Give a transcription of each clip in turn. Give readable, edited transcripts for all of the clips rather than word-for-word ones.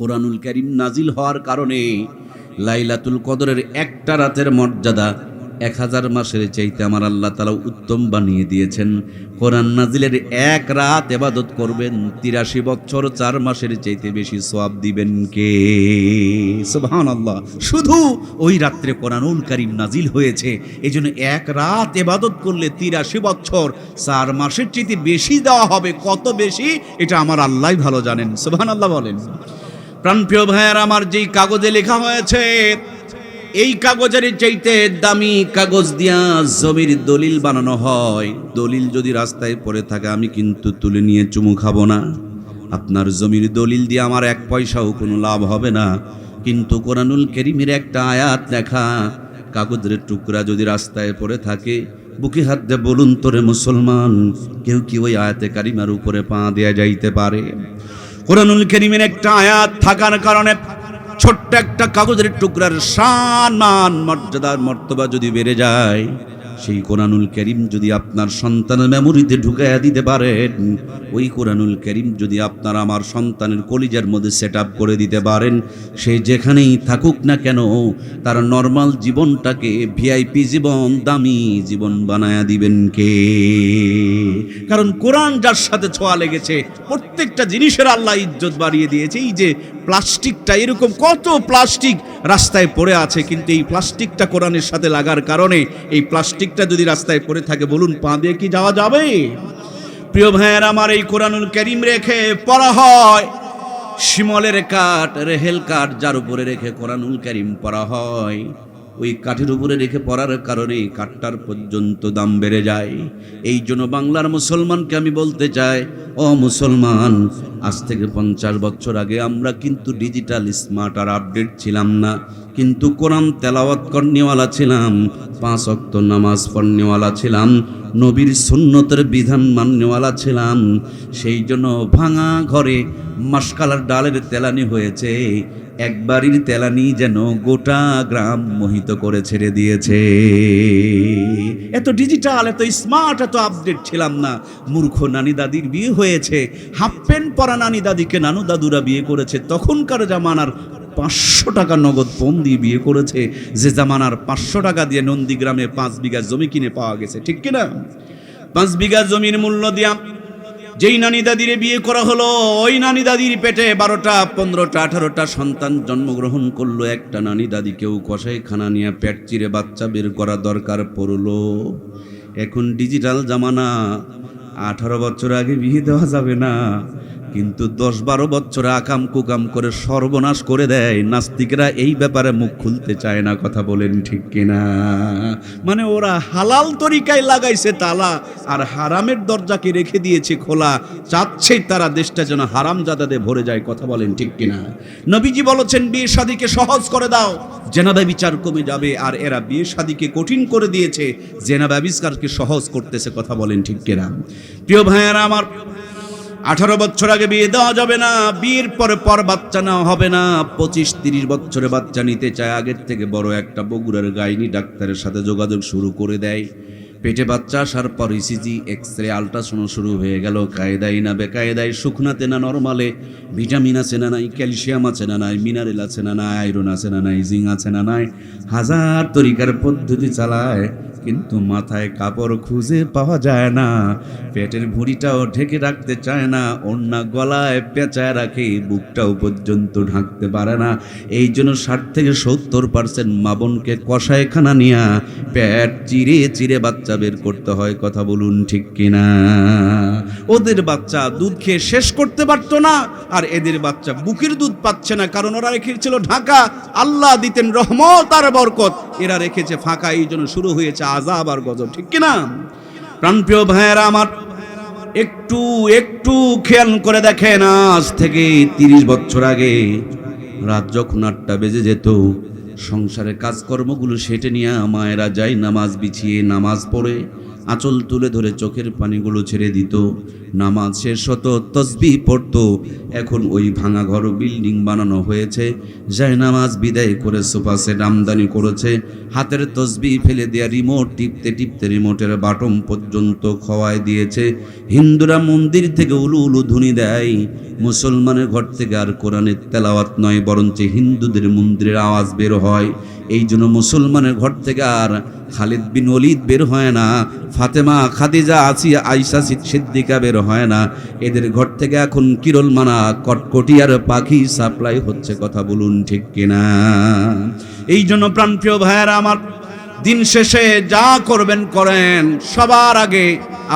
কোরআনুল কারীম নাজিল হওয়ার কারণে লাইলাতুল কদরের একটা রাতের মর্যাদা 1000 মাসের চাইতে আমার আল্লাহ তাআলা উত্তম বানিয়ে দিয়েছেন। কোরআন নাজিলের এক রাত ইবাদত করবেন, 83 বছর 4 মাসের চাইতে বেশি সওয়াব দিবেন কে? সুবহানাল্লাহ। শুধু ওই রাত্রে কোরআনুল কারীম নাজিল হয়েছে, এজন্য এক রাত ইবাদত করলে 83 বছর 4 মাসের চাইতে বেশি দেওয়া হবে। কত বেশি এটা আমার আল্লাহই ভালো জানেন। সুবহানাল্লাহ বলেন। প্রাণপ্রিয় ভাইয়ের আমার, যেই কাগজে লেখা হয়েছে, এই কাগজের চাইতে দামি কাগজ দিয়া জমির দলিল বানানো হয়। দলিল যদি রাস্তায় পড়ে থাকে আমি কিন্তু তুলে নিয়ে চুমু খাবো না। আপনার জমির দলিল দিয়ে আমার 1 পয়সাও কোনো লাভ হবে না। কিন্তু কোরআনুল কারীমের একটা আয়াত লেখা কাগজের টুকরা যদি রাস্তায় পড়ে থাকে, বুকে হাত দিয়ে বলুন তোরে মুসলমান, কেউ কি ওই আয়াতে কারিমার উপরে পা দেয়া যাইতে পারে? কোরআনুল কারীমের একটা আয়াত থাকার কারণে ছোট্ট একটা কাগজের টুকরার শান, মান, মর্যাদার মর্তবা যদি বেড়ে যায়, সেই কোরআনুল কারীম যদি আপনার সন্তানের মেমোরিতে ঢুকাইয়া দিতে পারেন, ওই কোরআনুল কারীম যদি আপনার আমার সন্তানের কলিজার মধ্যে সেট আপ করে দিতে পারেন, সে যেখানেই থাকুক না কেন তার নর্মাল জীবনটাকে ভিআইপি জীবন, দামি জীবন বানায়া দিবেন কে? কারণ কোরআন যার সাথে ছোঁয়া লেগেছে, প্রত্যেকটা জিনিসের আল্লাহ ইজ্জত বাড়িয়ে দিয়েছে। এই যে প্লাস্টিকটা, এরকম কত প্লাস্টিক রাস্তায় পড়ে আছে, কিন্তু এই প্লাস্টিকটা কোরআনের সাথে লাগার কারণে এই প্লাস্টিকটা যদি রাস্তায় পড়ে থাকে, বলুন পা দিয়ে কি যাওয়া যাবে? প্রিয় ভাইয়ের আমার, এই কোরআনুল কারীম রেখে পড়া হয় শিমলের কাঠ, রেহেল কাঠ, যার উপরে রেখে কোরআনুল কারীম পড়া হয়, ওই কাঠের উপরে রেখে পড়ার কারণে কাঠটার পর্যন্ত দাম বেড়ে যায়। এই জন্য বাংলার মুসলমানকে আমি বলতে চাই, ও মুসলমান, আজ থেকে 50 বছর আগে আমরা কিন্তু ডিজিটাল স্মার্ট আর আপডেট ছিলাম না, কিন্তু কোরআন তেলাওয়াত করনেওয়ালা ছিলাম, 5 ওয়াক্ত নামাজ পড়নেওয়ালা ছিলাম, নবীর সুন্নতের বিধান মাননেওয়ালা ছিলাম। সেই জন্য ভাঙা ঘরে মাসকালার ডালের তেলানি হয়েছে, একবারই তেলানি যেন গোটা গ্রাম মোহিত করে ছেড়ে দিয়েছে। এত ডিজিটাল, এত স্মার্ট, এত আপডেট ছিলাম না। মূর্খ নানি দাদির বিয়ে হয়েছে, হাফ প্যান্ট পরা নানি দাদিকে নানু দাদুরা বিয়ে করেছে। তখনকার জামানার 500 টাকা নগদ পণ দিয়ে বিয়ে করেছে, যে জামানার 500 টাকা দিয়ে নন্দীগ্রামে 5 বিঘা জমি কিনে পাওয়া গেছে, ঠিক কিনা? 5 বিঘা জমির মূল্য দিয়া যেই নানি দাদিরে বিয়ে করা হলো, ওই নানি দাদির পেটে 12টা 15টা 18টা সন্তান জন্মগ্রহণ করলো। একটা নানি দাদিকেও কসাইখানা নিয়ে পেট চিরে বাচ্চা বের করা দরকার পড়লো। এখন ডিজিটাল জামানা, 18 বছর আগে বিয়ে দেওয়া যাবে না, কিন্তু 10-12 বছর আকাম কুকাম করে সর্বনাশ করে দেয়। নাস্তিকরা এই ব্যাপারে মুখ খুলতে চায় না, কথা বলেন ঠিক কিনা? মানে ওরা হালাল তরিকায় লাগাইছে তালা, আর হারামের দরজাকে রেখে দিয়েছে খোলা। চাচ্ছে তারা দেশটা যেন হারামজাদাতে ভরে যায়, কথা বলেন ঠিক কিনা? নবীজি বলেছেন, বিয়ে শাদীকে সহজ করে দাও, জেনা ব্যভিচার কমে যাবে। আর এরা বিয়ে শাদীকে কঠিন করে দিয়েছে, জেনা ব্যভিচারকে সহজ করতেছে, কথা বলেন ঠিক কিনা? প্রিয় ভাইয়েরা আমার, 18 বছর আগে বিয়ে দেওয়া যাবে না, বিয়ের পর বাচ্চা নেওয়া হবে না। 25-30 বছরে বাচ্চা নিতে চায়, আগের থেকে বড় একটা বগুড়ার গাইনি ডাক্তারের সাথে যোগাযোগ শুরু করে দেয়। পেটে বাচ্চা আসার পর ইসিজি, এক্সরে, আল্ট্রাসাউন্ড শুরু হয়ে গেল। কায়দায় না বেকায়দায়, শুকনাতে না নরমালে, ভিটামিন আছে না নাই, ক্যালসিয়াম আছে না নাই, মিনারেল আছে না নাই, আয়রন আছে না নাই, জিঙ্ক আছে না নাই, হাজার তরিকার পদ্ধতি চালায়, কিন্তু মাথায় কাপড় খুঁজে পাওয়া যায় না। পেটের ভুঁড়িটাও ঢেকে রাখতে চায় না, ওড়না গলায় পেঁচায় রাখে, বুকটাও পর্যন্ত ঢাকতে পারে না। এই জন্য 60 থেকে 70% মা বোনকে কসাইখানা নিয়ে পেট চিরে চিরে বাচ্চা বের করতে হয়, কথা বলুন ঠিক কিনা? ওদের বাচ্চা দুধ খেয়ে শেষ করতে পারতো না, আর এদের বাচ্চা বুকের দুধ পাচ্ছে না, কারণ ওরা রেখেছিল ঢাকা। আল্লাহ দিতেন রহমত আর বরকত, এরা রেখেছে ফাঁকা। এই জন্য শুরু হয়েছে আযাব আর গজব, ঠিক কিনা? প্রাণপ্রিয় ভাইয়েরা আমার, একটু একটু খেয়াল করে দেখেন, আজ থেকে 30 বছর আগে রাত যখন 8টা বেজে যেত, সংসারের কাজকর্মগুলো সেটে নিয়ে মায়েরা যায় নামাজ বিছিয়ে নামাজ পড়ে আঁচল তুলে ধরে চোখের পানিগুলো ছেড়ে দিত। নামাজ শেষ হতো, তসবিহ পড়তো। এখন ওই ভাঙা ঘর বিল্ডিং বানানো হয়েছে, জায়নামাজ বিদায় করে সোফা সেট আমদানি করেছে, হাতের তসবিহ ফেলে দেয়া রিমোট টিপতে টিপতে রিমোটের বাটন পর্যন্ত খোয়ায় দিয়েছে। হিন্দুরা মন্দির থেকে উলু উলু ধ্বনি দেয়, মুসলমানের ঘর থেকে আর কোরআনের তেলাওয়াত নয়, বরঞ্চ হিন্দুদের মন্দিরের আওয়াজ বের হয়। এই জন্য মুসলমানের ঘর থেকে আর খালিদ বিন ওলিদ বের হয় না, ফাতেমা, খাদিজা, আসিয়া, আয়েশা সিদ্দিকা বের হয় না। এদের ঘর থেকে এখন কিরল মানা কটকটি আর পাখি সাপ্লাই হচ্ছে। কথা বলুন ঠিক কিনা? এই জন্য প্রাণপ্রিয় ভাইয়েরা আমার, দিন শেষে যা করবেন করেন, সবার আগে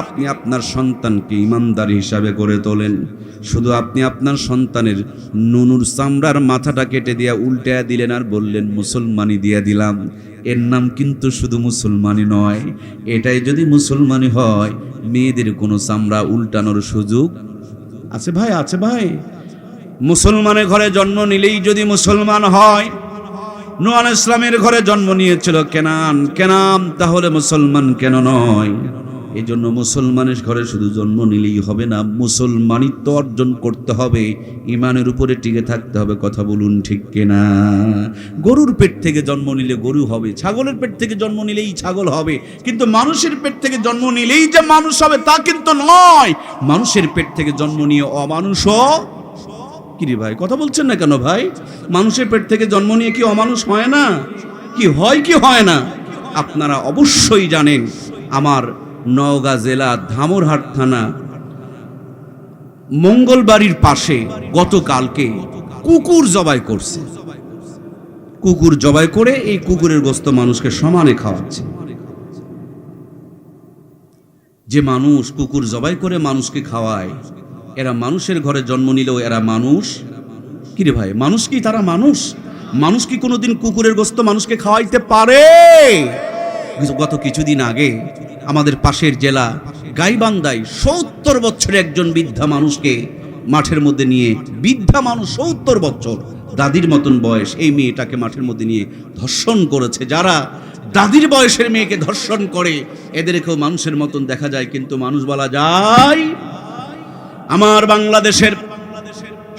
আপনি আপনার সন্তানকে ইমানদার হিসাবে গড়ে তোলেন। শুধু আপনি আপনার সন্তানের নুনুর চামড়ার মাথাটা কেটে দিয়া উল্টে দিলেন আর বললেন মুসলমানি দিয়ে দিলাম, এর নাম কিন্তু শুধু মুসলমানি নয়। এটাই যদি মুসলমানি হয়, মেয়েদের কোনো চামড়া উল্টানোর সুযোগ আছে ভাই? আছে ভাই? মুসলমানের ঘরে জন্ম নিলেই যদি মুসলমান হয়, নূহ আলাইহিস সালামের ঘরে জন্ম নিয়েছিল কেনান, তাহলে মুসলমান কেন নয়? এই জন্য মুসলমানের ঘরে শুধু জন্ম নিলেই হবে না, মুসলমানিত্ব অর্জন করতে হবে, ইমানের উপরে টিকে থাকতে হবে। কথা বলুন ঠিক কিনা? গরুর পেট থেকে জন্ম নিলে গরু হবে, ছাগলের পেট থেকে জন্ম নিলেই ছাগল হবে, কিন্তু মানুষের পেট থেকে জন্ম নিলেই যে মানুষ হবে তা কিন্তু নয়। মানুষের পেট থেকে জন্ম নিয়ে অমানুষও কি রে ভাই, কথা বলছেন না কেন ভাই? মানুষের পেট থেকে জন্ম নিয়ে কি অমানুষ হয় না? কি হয় কি হয় না? আপনারা অবশ্যই জানেন, আমার নওগাঁ জেলা ধামরহাট থানা মঙ্গলবাড়ির পাশে গতকালকে কুকুর জবাই করছে। কুকুর জবাই করে এই কুকুরের গোশত মানুষকে সমানে খাওয়াচ্ছে। যে মানুষ কুকুর জবাই করে মানুষকে খাওয়ায়, এরা মানুষের ঘরে জন্ম নিলেও এরা মানুষ কি রে ভাই? মানুষ কি তারা মানুষ? মানুষ কি কোনোদিন কুকুরের গোশত মানুষকে খাওয়াইতে পারে? গত কিছুদিন আগে আমাদের পাশের জেলা গাইবান্ধায় 70 বছরের একজন বৃদ্ধা মানুষকে মাঠের মধ্যে নিয়ে, বৃদ্ধা মানুষ 70 বছর, দাদির মতন বয়স, এই মেয়েটাকে মাঠের মধ্যে নিয়ে ধর্ষণ করেছে। যারা দাদির বয়সের মেয়েকে ধর্ষণ করে এদেরকেও মানুষের মতন দেখা যায়, কিন্তু মানুষ বলা যায়? আমার বাংলাদেশের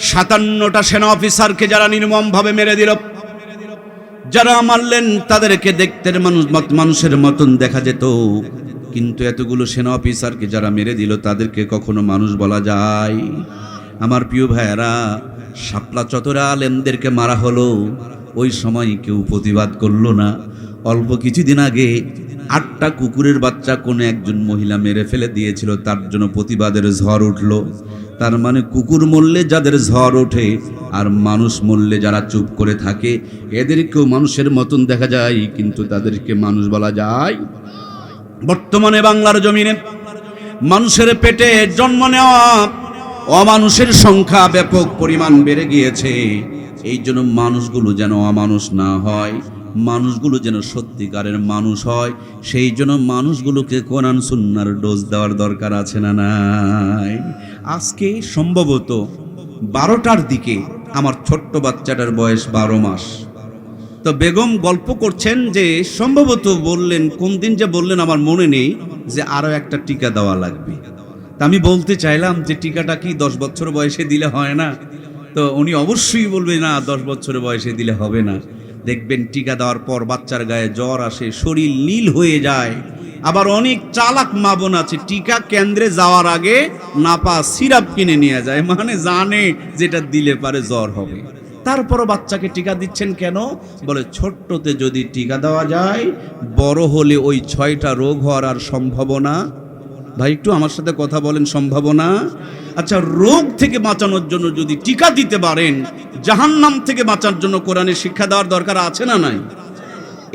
57টা সেনা অফিসারকে যারা নির্মমভাবে মেরে দিল, যারা মারলেন তাদেরকে দেখতে মানুষের মতন দেখা যেত, কিন্তু এতগুলো সেনা অফিসারকে যারা মেরে দিল তাদেরকে কখনো মানুষ বলা যায়? আমার প্রিয় ভাইয়েরা, শাপলা চত্বরে আলেমদেরকে মারা হলো, ওই সময় কেউ প্রতিবাদ করলো না। অল্প কিছুদিন আগে 8টা কুকুরের বাচ্চা কোনো একজন মহিলা মেরে ফেলে দিয়েছিল, তার জন্য প্রতিবাদের ঝড় উঠল। তার মানে কুকুর মরলে যাদের ঝড় ওঠে আর মানুষ মরলে যারা চুপ করে থাকে, এদেরকেও মানুষের মতন দেখা যায়, কিন্তু তাদেরকে মানুষ বলা যায়? বর্তমানে বাংলার জমিনে মানুষের পেটে জন্ম নেওয়া অমানুষের সংখ্যা ব্যাপক পরিমাণ বেড়ে গিয়েছে। এই জন্য মানুষগুলো যেন অমানুষ না হয়, মানুষগুলো যেন সত্যিকারের মানুষ হয়, সেই জন্য মানুষগুলোকে কোরআন সুন্নাহর ডোজ দেওয়ার দরকার আছে না নাই? আজকে সম্ভবত 12টার দিকে আমার ছোট্ট বাচ্চাটার বয়স 12 মাস। তো বেগম গল্প করছেন যে সম্ভবত বললেন, কোন দিন যে বললেন আমার মনে নেই, যে আরো একটা টিকা দেওয়া লাগবে। তা আমি বলতে চাইলাম যে টিকাটা কি 10 বছর বয়সে দিলে হয় না? তো উনি অবশ্যই বলবে না, 10 বছর বয়সে দিলে হবে না। দেখবেন টিকা দেওয়ার পর বাচ্চার গায়ে জ্বর আসে, শরীর নীল হয়ে যায়। আবার অনেক চালাক মা বোন আছে, টিকা কেন্দ্রে যাওয়ার আগে নাপা সিরাপ কিনে নিয়ে যায়, মানে জানে যেটা দিলে পারে জ্বর হবে। তারপরও বাচ্চাকে টিকা দিচ্ছেন কেন? বলে ছোট্টতে যদি টিকা দেওয়া যায়, বড় হলে ওই 6টা রোগ হওয়ার আর সম্ভাবনা। ভাই একটু আমার সাথে কথা বলেন, সম্ভাবনা। আচ্ছা, রোগ থেকে বাঁচানোর জন্য যদি টিকা দিতে পারেন, জাহান্নাম থেকে বাঁচার জন্য কোরআনের শিক্ষা দেওয়ার দরকার আছে না নাই?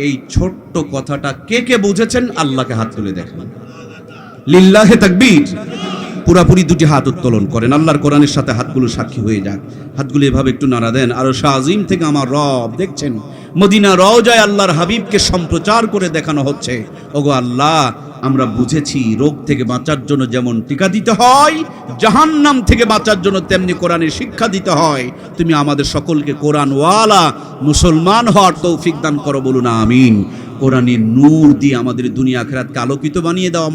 এই ছোট্ট কথাটা কে কে বুঝেছেন? আল্লাহকে হাত তুলে দেখেন। লিল্লাহে তাকবীর। পুরাপুরি 2টি হাত উত্তোলন করেন, আল্লাহর কোরআনের সাথে হাতগুলো সাক্ষী হয়ে যাক। হাতগুলো এভাবে একটু নাড়া দেন। আর শাহজিম থেকে আমার রব দেখছেন, মদিনা রওজায় আল্লাহর হাবিবকে সম্প্রচার করে দেখানো হচ্ছে। ওগো আল্লাহ, আমরা বুঝেছি রোগ থেকে বাঁচার জন্য যেমন টিকা দিতে হয়, জাহান্নাম থেকে বাঁচার জন্য তেমনি কোরআনের শিক্ষা দিতে হয়। তুমি আমাদের সকলকে কোরআনওয়ালা মুসলমান হওয়ার তৌফিক দান করো, বলুন আমিন। কোরআনের নূর দিয়ে আমাদের দুনিয়া আখিরাতকে আলোকিত বানিয়ে দাও।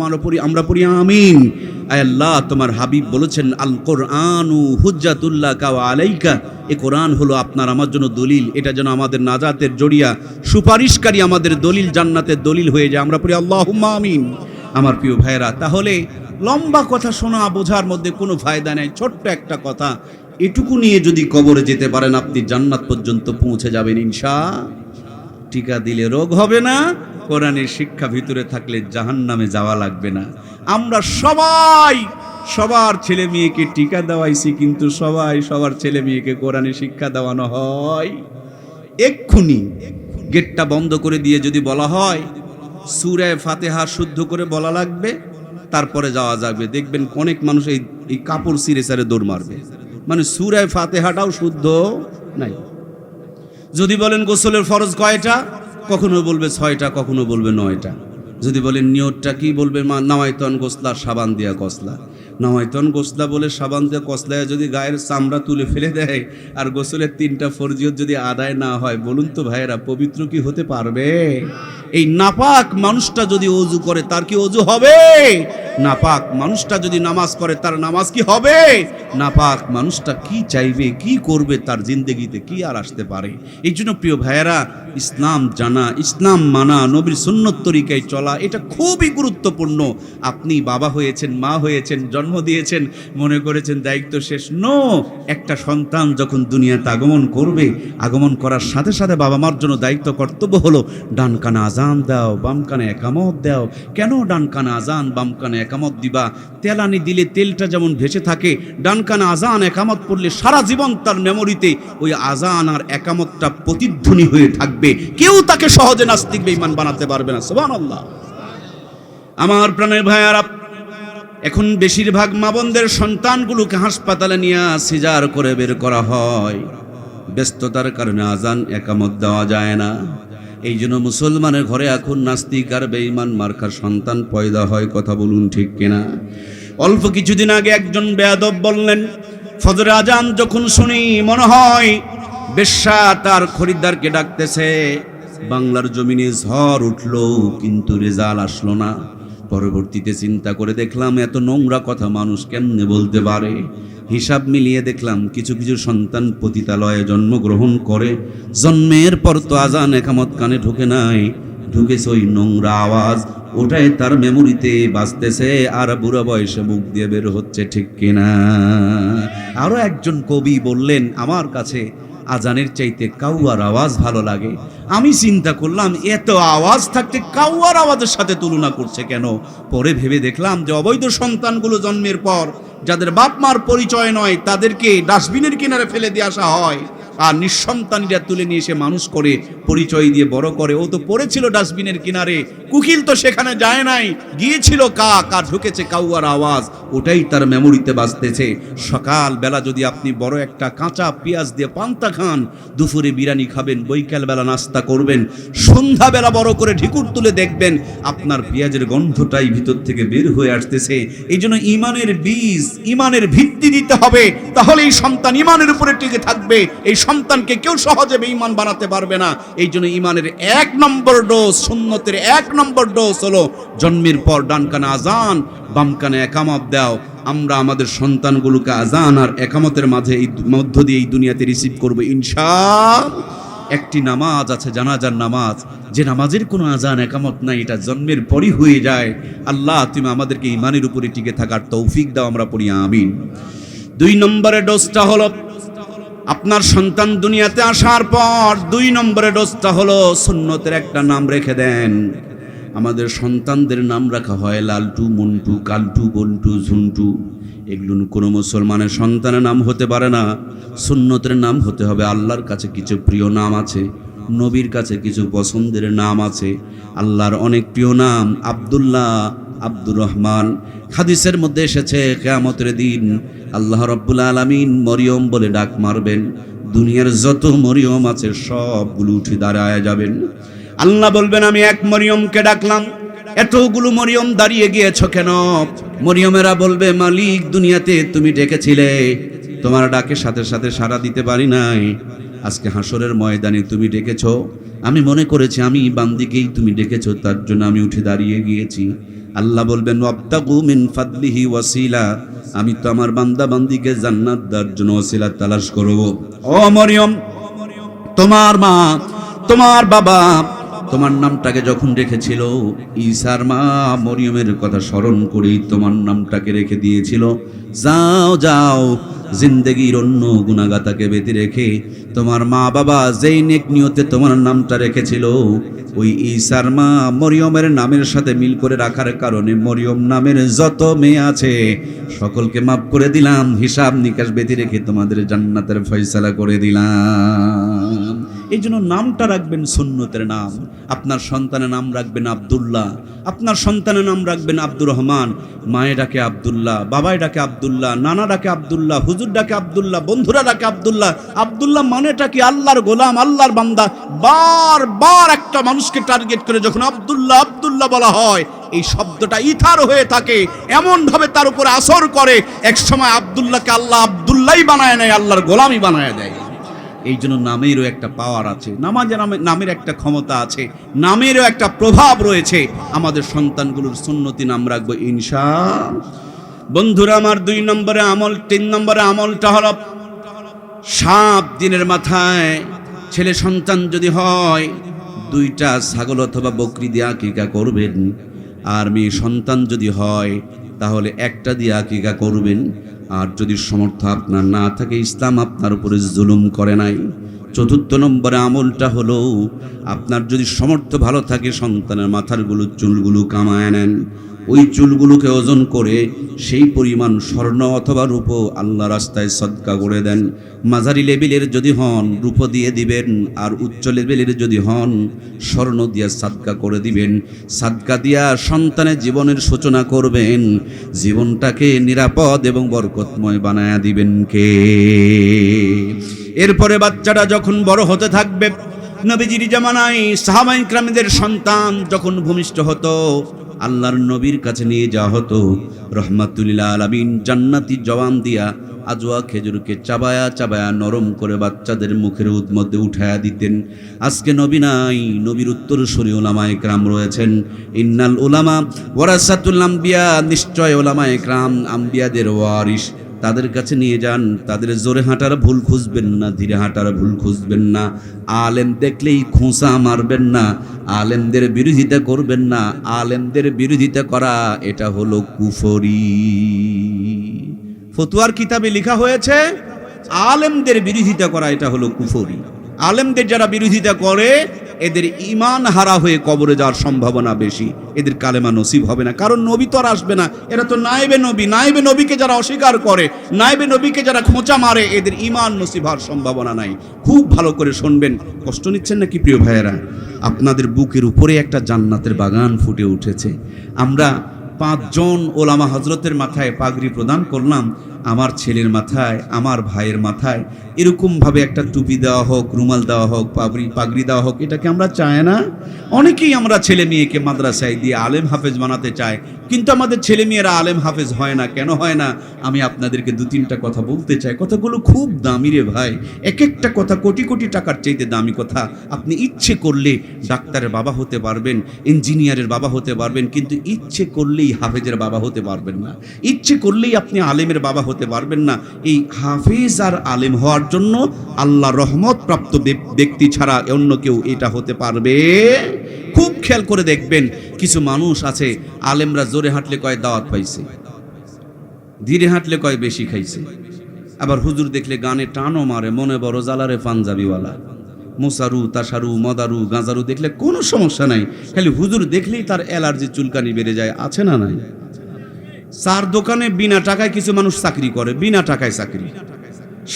আমরা পড়ি আমিন। আয় আল্লাহ, তোমার হাবিব বলেছেন আল কোরআনু হুজ্জাতুল্লাকা ওয়া আলাইকা, এই কোরআন হলো আপনার আমার জন্য দলিল, এটা যেন আমাদের নাজাতের জড়িয়া, সুপারিশকারী, আমাদের দলিল, জান্নাতের দলিল হয়ে যায়। আমরা পড়ি আল্লাহুম্মা আমিন। আমার প্রিয় ভাইরা, তাহলে লম্বা কথা শোনা বোঝার মধ্যে কোনো ফায়দা নেই। ছোট্ট একটা কথা, এটুকু নিয়ে যদি কবরে যেতে পারেন আপনি জান্নাত পর্যন্ত পৌঁছে যাবেন ইনশাআল্লাহ। টিকা দিলে রোগ হবে না, কোরআনের শিক্ষা ভিতরে থাকলে জাহান্নামে যাওয়া লাগবে না। আমরা সবাই সবার ছেলে মেয়েকে টিকা দেওয়াইছি, কিন্তু সবাই সবার ছেলে মেয়েকে কোরআনের শিক্ষা দেওয়ানো হয়। এক্ষুনি গেটটা বন্ধ করে দিয়ে যদি বলা হয় সূরা ফাতিহা শুদ্ধ করে বলা লাগবে, তারপরে যাওয়া যাবে, দেখবেন অনেক মানুষ এই কাপড় ছিঁড়ে ছিঁড়ে দৌড় মারবে। মানে সূরা ফাতিহাটাও শুদ্ধ নাই। যদি বলেন গোসলের ফরজ কয়টা, কখনো বলবে 6টা, কখনো বলবে 9টা। যদি বলেন নিয়তটা কি, বলবে নাওয়াইতন গোসলা সাবান দিয়া কসলা। নাওয়াইতন গোসলা বলে সাবান দিয়া কসলায় যদি গায়ের চামড়া তুলে ফেলে দেয় আর গোসলের 3টা ফরজিয়ত যদি আদায় না হয়, বলুন তো ভাইয়েরা, পবিত্র কি হতে পারবে? এই নাপাক মানুষটা যদি ওযু করে তার কি ওযু হবে? নাপাক মানুষটা যদি নামাজ করে তার নামাজ কি হবে? নাপাক মানুষটা কি চাইবে, কি করবে, তার জিন্দেগিতে কি আর আসতে পারে? এই জন্য প্রিয় ভাইয়েরা, ইসলাম জানা, ইসলাম মানা, নবীর সুন্নত তরিকায় চলা, এটা খুবই গুরুত্বপূর্ণ। আপনি বাবা হয়েছেন, মা হয়েছেন, জন্ম দিয়েছেন, মনে করেছেন দায়িত্ব শেষ। নো, একটা সন্তান যখন দুনিয়াতে আগমন করবে, আগমন করার সাথে সাথে বাবা মার জন্য দায়িত্ব, কর্তব্য হলো ডান কানে আজান দাও, বাম কানে একামত দাও। কেন ডান কানে আজান, বাম কানে একামত দিবা? তেলানি দিলে তেলটা যেমন ভেসে থাকে, ডান কানে আজান একামত পড়লে সারা জীবন তার মেমোরিতে ওই আজান আর একামতটা প্রতিধ্বনি হয়ে থাকবে। কেউ তাকে সহজে নাস্তিক বেঈমান বানাতে পারবে না। সুবহানাল্লাহ। আমার প্রাণের ভাইয়ারা, এখন বেশিরভাগ মা বোনদের সন্তানগুলোকে হাসপাতালে নিয়ে সিজার করে বের করা হয়। ব্যস্ততার কারণে আজান একামত দেওয়া যায় না। এই জন্য মুসলমানের ঘরে এখন নাস্তিক আর বেঈমান মার্কার সন্তান পয়দা হয়। কথা বলুন ঠিক কিনা? অল্প কিছুদিন আগে একজন বেয়াদব বললেন, ফজর আজান যখন শুনি মনে হয় বেশ্যা তার খরিদ্দারকে ডাকতেছে। বাংলার জমিনে ঝড় উঠলো, কিন্তু রেজাল্ট আসলো না। পরবর্তীতে চিন্তা করে দেখলাম এত নোংরা কথা মানুষ কেমনে বলতে পারে। হিসাব মিলিয়ে দেখলাম কিছু কিছু সন্তান পতিতালয়ে জন্মগ্রহণ করে, জন্মের পর তো আজান একামত কানে ঢুকে নাই, ঢুকেছে ওই নোংরা আওয়াজ, ওটাই তার মেমোরিতে বাজতেছে আর বুড়া বয়সে মুখ দিয়ে বের হচ্ছে। ঠিক কিনা? আরো একজন কবি বললেন, আমার কাছে আজানের চাইতে কাউয়ার আওয়াজ ভালো লাগে। আমি চিন্তা করলাম এত আওয়াজ থাকতে কাউয়ার আওয়াজের সাথে তুলনা করছে কেন? পরে ভেবে দেখলাম যে অবৈধ সন্তানগুলো জন্মের পর যাদের বাপ মার পরিচয় নয়, তাদেরকে ডাস্টবিনের কিনারে ফেলে দিয়ে আসা হয়, আর নিঃসন্তানীরা তুলে নিয়ে এসে মানুষ করে, পরিচয় দিয়ে বড় করে। ও তো পড়েছিল ডাস্টবিনের কিনারে, কুকিল তো সেখানে যায় নাই, গিয়েছিল কাক, আর ঢুকেছে কাউয়ার আওয়াজ, ওটাই তার মেমোরিতে বাজতেছে। সকাল বেলা যদি আপনি বড় একটা কাঁচা পেঁয়াজ দিয়ে পান্তা খান, দুপুরে বিরিয়ানি খাবেন, বৈকাল বেলা নাস্তা করবেন, সন্ধ্যাবেলা বড় করে ঢিকুর তুলে দেখবেন আপনার পেঁয়াজের গন্ধটাই ভিতর থেকে বের হয়ে আসতেছে। এই জন্য ইমানের বীজ, ইমানের ভিত্তি দিতে হবে, তাহলে এই সন্তান ইমানের উপরে টিকে থাকবে। এই সন্তানকে কেউ সহজে বেঈমান বানাতে পারবে না। এই জন্য ইমানের 1 নম্বর ডোজ, সুন্নতের 1 নম্বর ডোজ হলো জন্মের পর ডান কানে আজান, বাম কানে একামত দাও। আমরা আমাদের সন্তানগুলোকে আজান আর একামতের মাঝে এই মধ্য দিয়ে এই দুনিয়াতে রিসিভ করবো ইনশাআল্লাহ। একটি নামাজ আছে জানাজার নামাজ, যে নামাজের কোনো আজান একামত নাই, এটা জন্মের পরই হয়ে যায়। আল্লাহ তুমি আমাদেরকে ইমানের উপরে টিকে থাকার তৌফিক দাও। আমরা পড়ি আমিন। 2 নম্বরের ডোজটা হলো আপনার সন্তান দুনিয়াতে আসার পর 2 নম্বরের ডোজটা হলো সুন্নতের একটা নাম রেখে দেন। আমাদের সন্তানদের নাম রাখা হয় লালটু, মন্টু, কালটু, বল্টু, ঝুন্টু। এগুলো কোনো মুসলমানের সন্তানের নাম হতে পারে না। সুন্নতের নাম হতে হবে। আল্লাহর কাছে কিছু প্রিয় নাম আছে, নবীর কাছে কিছু পছন্দের নাম আছে। আল্লাহর অনেক প্রিয় নাম, আব্দুল্লাহ, আব্দুর রহমান। হাদিসের মধ্যে এসেছে কিয়ামতের দিন আল্লাহ রাব্বুল আলামিন মরিয়ম বলে ডাক মারবেন, দুনিয়ার যত মরিয়ম আছে সবগুলো উঠে দাঁড়ায় যাবেন। আল্লাহ বলবেন আমি এক মরিয়মকে ডাকলাম, এতগুলো মরিয়ম দাঁড়িয়ে গিয়েছ কেন? মরিয়মেরা বলবে মালিক দুনিয়াতে তুমি ডেকেছিলে, তোমার ডাকে সাথে সাথে সাড়া দিতে পারি নাই, আজকে হাসরের ময়দানে তুমি ডেকেছো, আমি মনে করেছি আমি বান্দিকেই তুমি ডেকেছো, তার জন্য আমি উঠে দাঁড়িয়ে গিয়েছি। আল্লাহ বলবেন ওয়াবতাগু মিন ফাদলিহি ওয়াসিলা, আমি তো আমার বান্দা বান্দিকে জান্নাত দেওয়ার জন্য ওসিলা তালাশ করব। ও মরিয়ম, তোমার মা, তোমার বাবা তোমার নামটাকে যখন রেখেছিল, ঈসার মা মরিয়মের কথা স্মরণ করেই তোমার নামটাকে রেখে দিয়েছিল। যাও যাও, জিন্দেগির অন্য গুনাহগাতাকে বেঁধে রেখে তোমার মা বাবা যেই নেক নিয়তে তোমার নামটা রেখেছিল, ওই ঈসার মা মরিয়মের নামের সাথে মিল করে রাখার কারণে মরিয়ম নামের যত মেয়ে আছে সকলকে মাফ করে দিলাম, হিসাব নিকাশ বেঁধে রেখে তোমাদের জান্নাতের ফয়সালা করে দিলাম। এই জন্য নামটা রাখবেন সুন্নতের নাম। আপনার সন্তানের নাম রাখবেন আব্দুল্লাহ, আপনার সন্তানের নাম রাখবেন আব্দুর রহমান। মায়ে ডাকে আব্দুল্লাহ, বাবাই ডাকে আব্দুল্লাহ, নানা ডাকে আব্দুল্লাহ, হুজুর ডাকে আব্দুল্লাহ, বন্ধুরা ডাকে আব্দুল্লাহ। আব্দুল্লাহ মানেটা কি? আল্লাহর গোলাম, আল্লাহর বান্দা। বারবার একটা মানুষকে টার্গেট করে যখন আব্দুল্লাহ আব্দুল্লাহ বলা হয়, এই শব্দটা ইথার হয়ে থাকে, এমন ভাবে তার উপরে আসর করে, এক সময় আব্দুল্লাহকে আল্লাহ আব্দুল্লাহই বানায় নেয়, আল্লাহর গোলামই বানায় দেয়। এই জন্য নামেরও একটা পাওয়ার আছে, নামের একটা ক্ষমতা আছে, নামেরও একটা প্রভাব রয়েছে। আমাদের সন্তানগুলোর সুন্নতি নাম রাখবো ইনশাআল্লাহ। বন্ধুরা আমার 2 নম্বরে আমল, 3 নম্বরে আমলটা হলো 7 দিনের মাথায় ছেলে সন্তান যদি হয় 2টা ছাগল অথবা বকরি দিয়ে আকিকা করবেন। আর মেয়ে সন্তান যদি হয় তাহলে একটা দিয়ে আকিকা করবেন। আর যদি সমর্থ আপনার না থাকে, ইসলাম আপনার উপরে জুলুম করে নাই। 4 নম্বরে আমলটা হলো, আপনার যদি সমর্থ ভালো থাকে, সন্তানের মাথার চুলগুলো কামায় নেন, ওই চুলগুলোকে ওজন করে সেই পরিমাণ স্বর্ণ অথবা রূপো আল্লাহ রাস্তায় সদকা করে দেন। মাঝারি লেভেলের যদি হন রূপো দিয়ে দিবেন, আর উচ্চ লেভেলের যদি হন স্বর্ণ দিয়ে সাদকা করে দিবেন। সাদকা দিয়া সন্তানের জীবনের সূচনা করবেন, জীবনটাকে নিরাপদ এবং বরকতময় বানায়া দিবেন কে? এরপরে বাচ্চাটা যখন বড় হতে থাকবে, নবীজির জামানায় সাহাবায়ে কিরামদের সন্তান যখন ভূমিষ্ঠ হতো, আল্লাহর নবীর কাছে নিয়ে যাওয়া হতো। রহমাতুল আলামিন জান্নাতি জওয়ান দিয়া আজওয়া খেজুরকে চাবায়া চাবায়া নরম করে বাচ্চাদের মুখের মধ্যে উঠায়া দিতেন। আজকে নবী নাই, নবীর উত্তরসূরি উলামায়ে কেরাম রয়েছেন। ইন্নাল উলামা ওয়ারাসাতুল আম্বিয়া, নিশ্চয় উলামায়ে কেরাম আম্বিয়াদের ওয়ারিস। তাদের কাছে নিয়ে যান, তাদের জোরে হাঁটার ভুল খুঁজবেন না, ধীরে হাঁটার ভুল খুঁজবেন না। আলেম দেখলেই খোঁচা মারবেন না, আলেমদের বিরোধিতা করবেন না। আলেমদের বিরোধিতা করা এটা হলো কুফরি। ফতোয়ার কিতাবে লেখা হয়েছে আলেমদের বিরোধিতা করা এটা হলো কুফরি। আলেমদের যারা বিরোধিতা করে এদের ঈমান হারা হয়ে কবরে যাওয়ার সম্ভাবনা বেশি, এদের কালেমা নসিব হবে না। কারণ নবী তো আর আসবে না, এরা তো নায়েবে নবী। নায়েবে নবীকে যারা অস্বীকার করে, নায়েবে নবীকে যারা খোঁচা মারে, এদের ঈমান নসিব হওয়ার সম্ভাবনা নাই। খুব ভালো করে শুনবেন। কষ্ট নিচ্ছেন নাকি প্রিয় ভাইয়েরা? আপনাদের বুকের উপরে একটা জান্নাতের বাগান ফুটে উঠেছে। আমরা 5 জন ওলামা হজরতের মাথায় পাগড়ি প্রদান করলাম। আমার ছেলের মাথায়, আমার ভাইয়ের মাথায় এরকমভাবে একটা টুপি দেওয়া হোক, রুমাল দেওয়া হোক, পাগড়ি দেওয়া হোক, এটাকে আমরা চাই না? অনেকেই আমরা ছেলে মেয়েকে মাদ্রাসায় দিয়ে আলেম হাফেজ বানাতে চায়, কিন্তু আমাদের ছেলে মেয়েরা আলেম হাফেজ হয় না। কেন হয় না? আমি আপনাদেরকে 2-3টা কথা বলতে চাই। কথাগুলো খুব দামি রে ভাই, এক একটা কথা কোটি কোটি টাকার চাইতে দামি কথা। আপনি ইচ্ছে করলে ডাক্তারের বাবা হতে পারবেন, ইঞ্জিনিয়ারের বাবা হতে পারবেন, কিন্তু ইচ্ছে করলেই হাফেজের বাবা হতে পারবেন না। ইচ্ছে করলেই আপনি আলেমের বাবা হতে পারবেন না। এই হাফেজ আর আলেম হওয়ার জন্য আল্লাহ রহমত প্রাপ্ত ব্যক্তি ছাড়া অন্য কেউ এটা হতে পারবে? খুব খেয়াল করে দেখবেন, কিছু মানুষ আছে আলেমরা জোরে হাঁটলে কয় দাওয়াত পাইছে, ধীরে হাঁটলে কয় বেশি খাইছে। আবার হুজুর দেখলে গানে টানও মারে, মনে বড় জালারে পাঞ্জাবিওয়ালা। মোসারু, তাসারু, মদারু, গাঁজারু দেখলে কোনো সমস্যা নাই, খালি হুজুর দেখলেই তার অ্যালার্জি, চুলকানি বেড়ে যায়। আছে না নাই? চার দোকানে বিনা টাকায় কিছু মানুষ চাকরি করে, বিনা টাকায় চাকরি।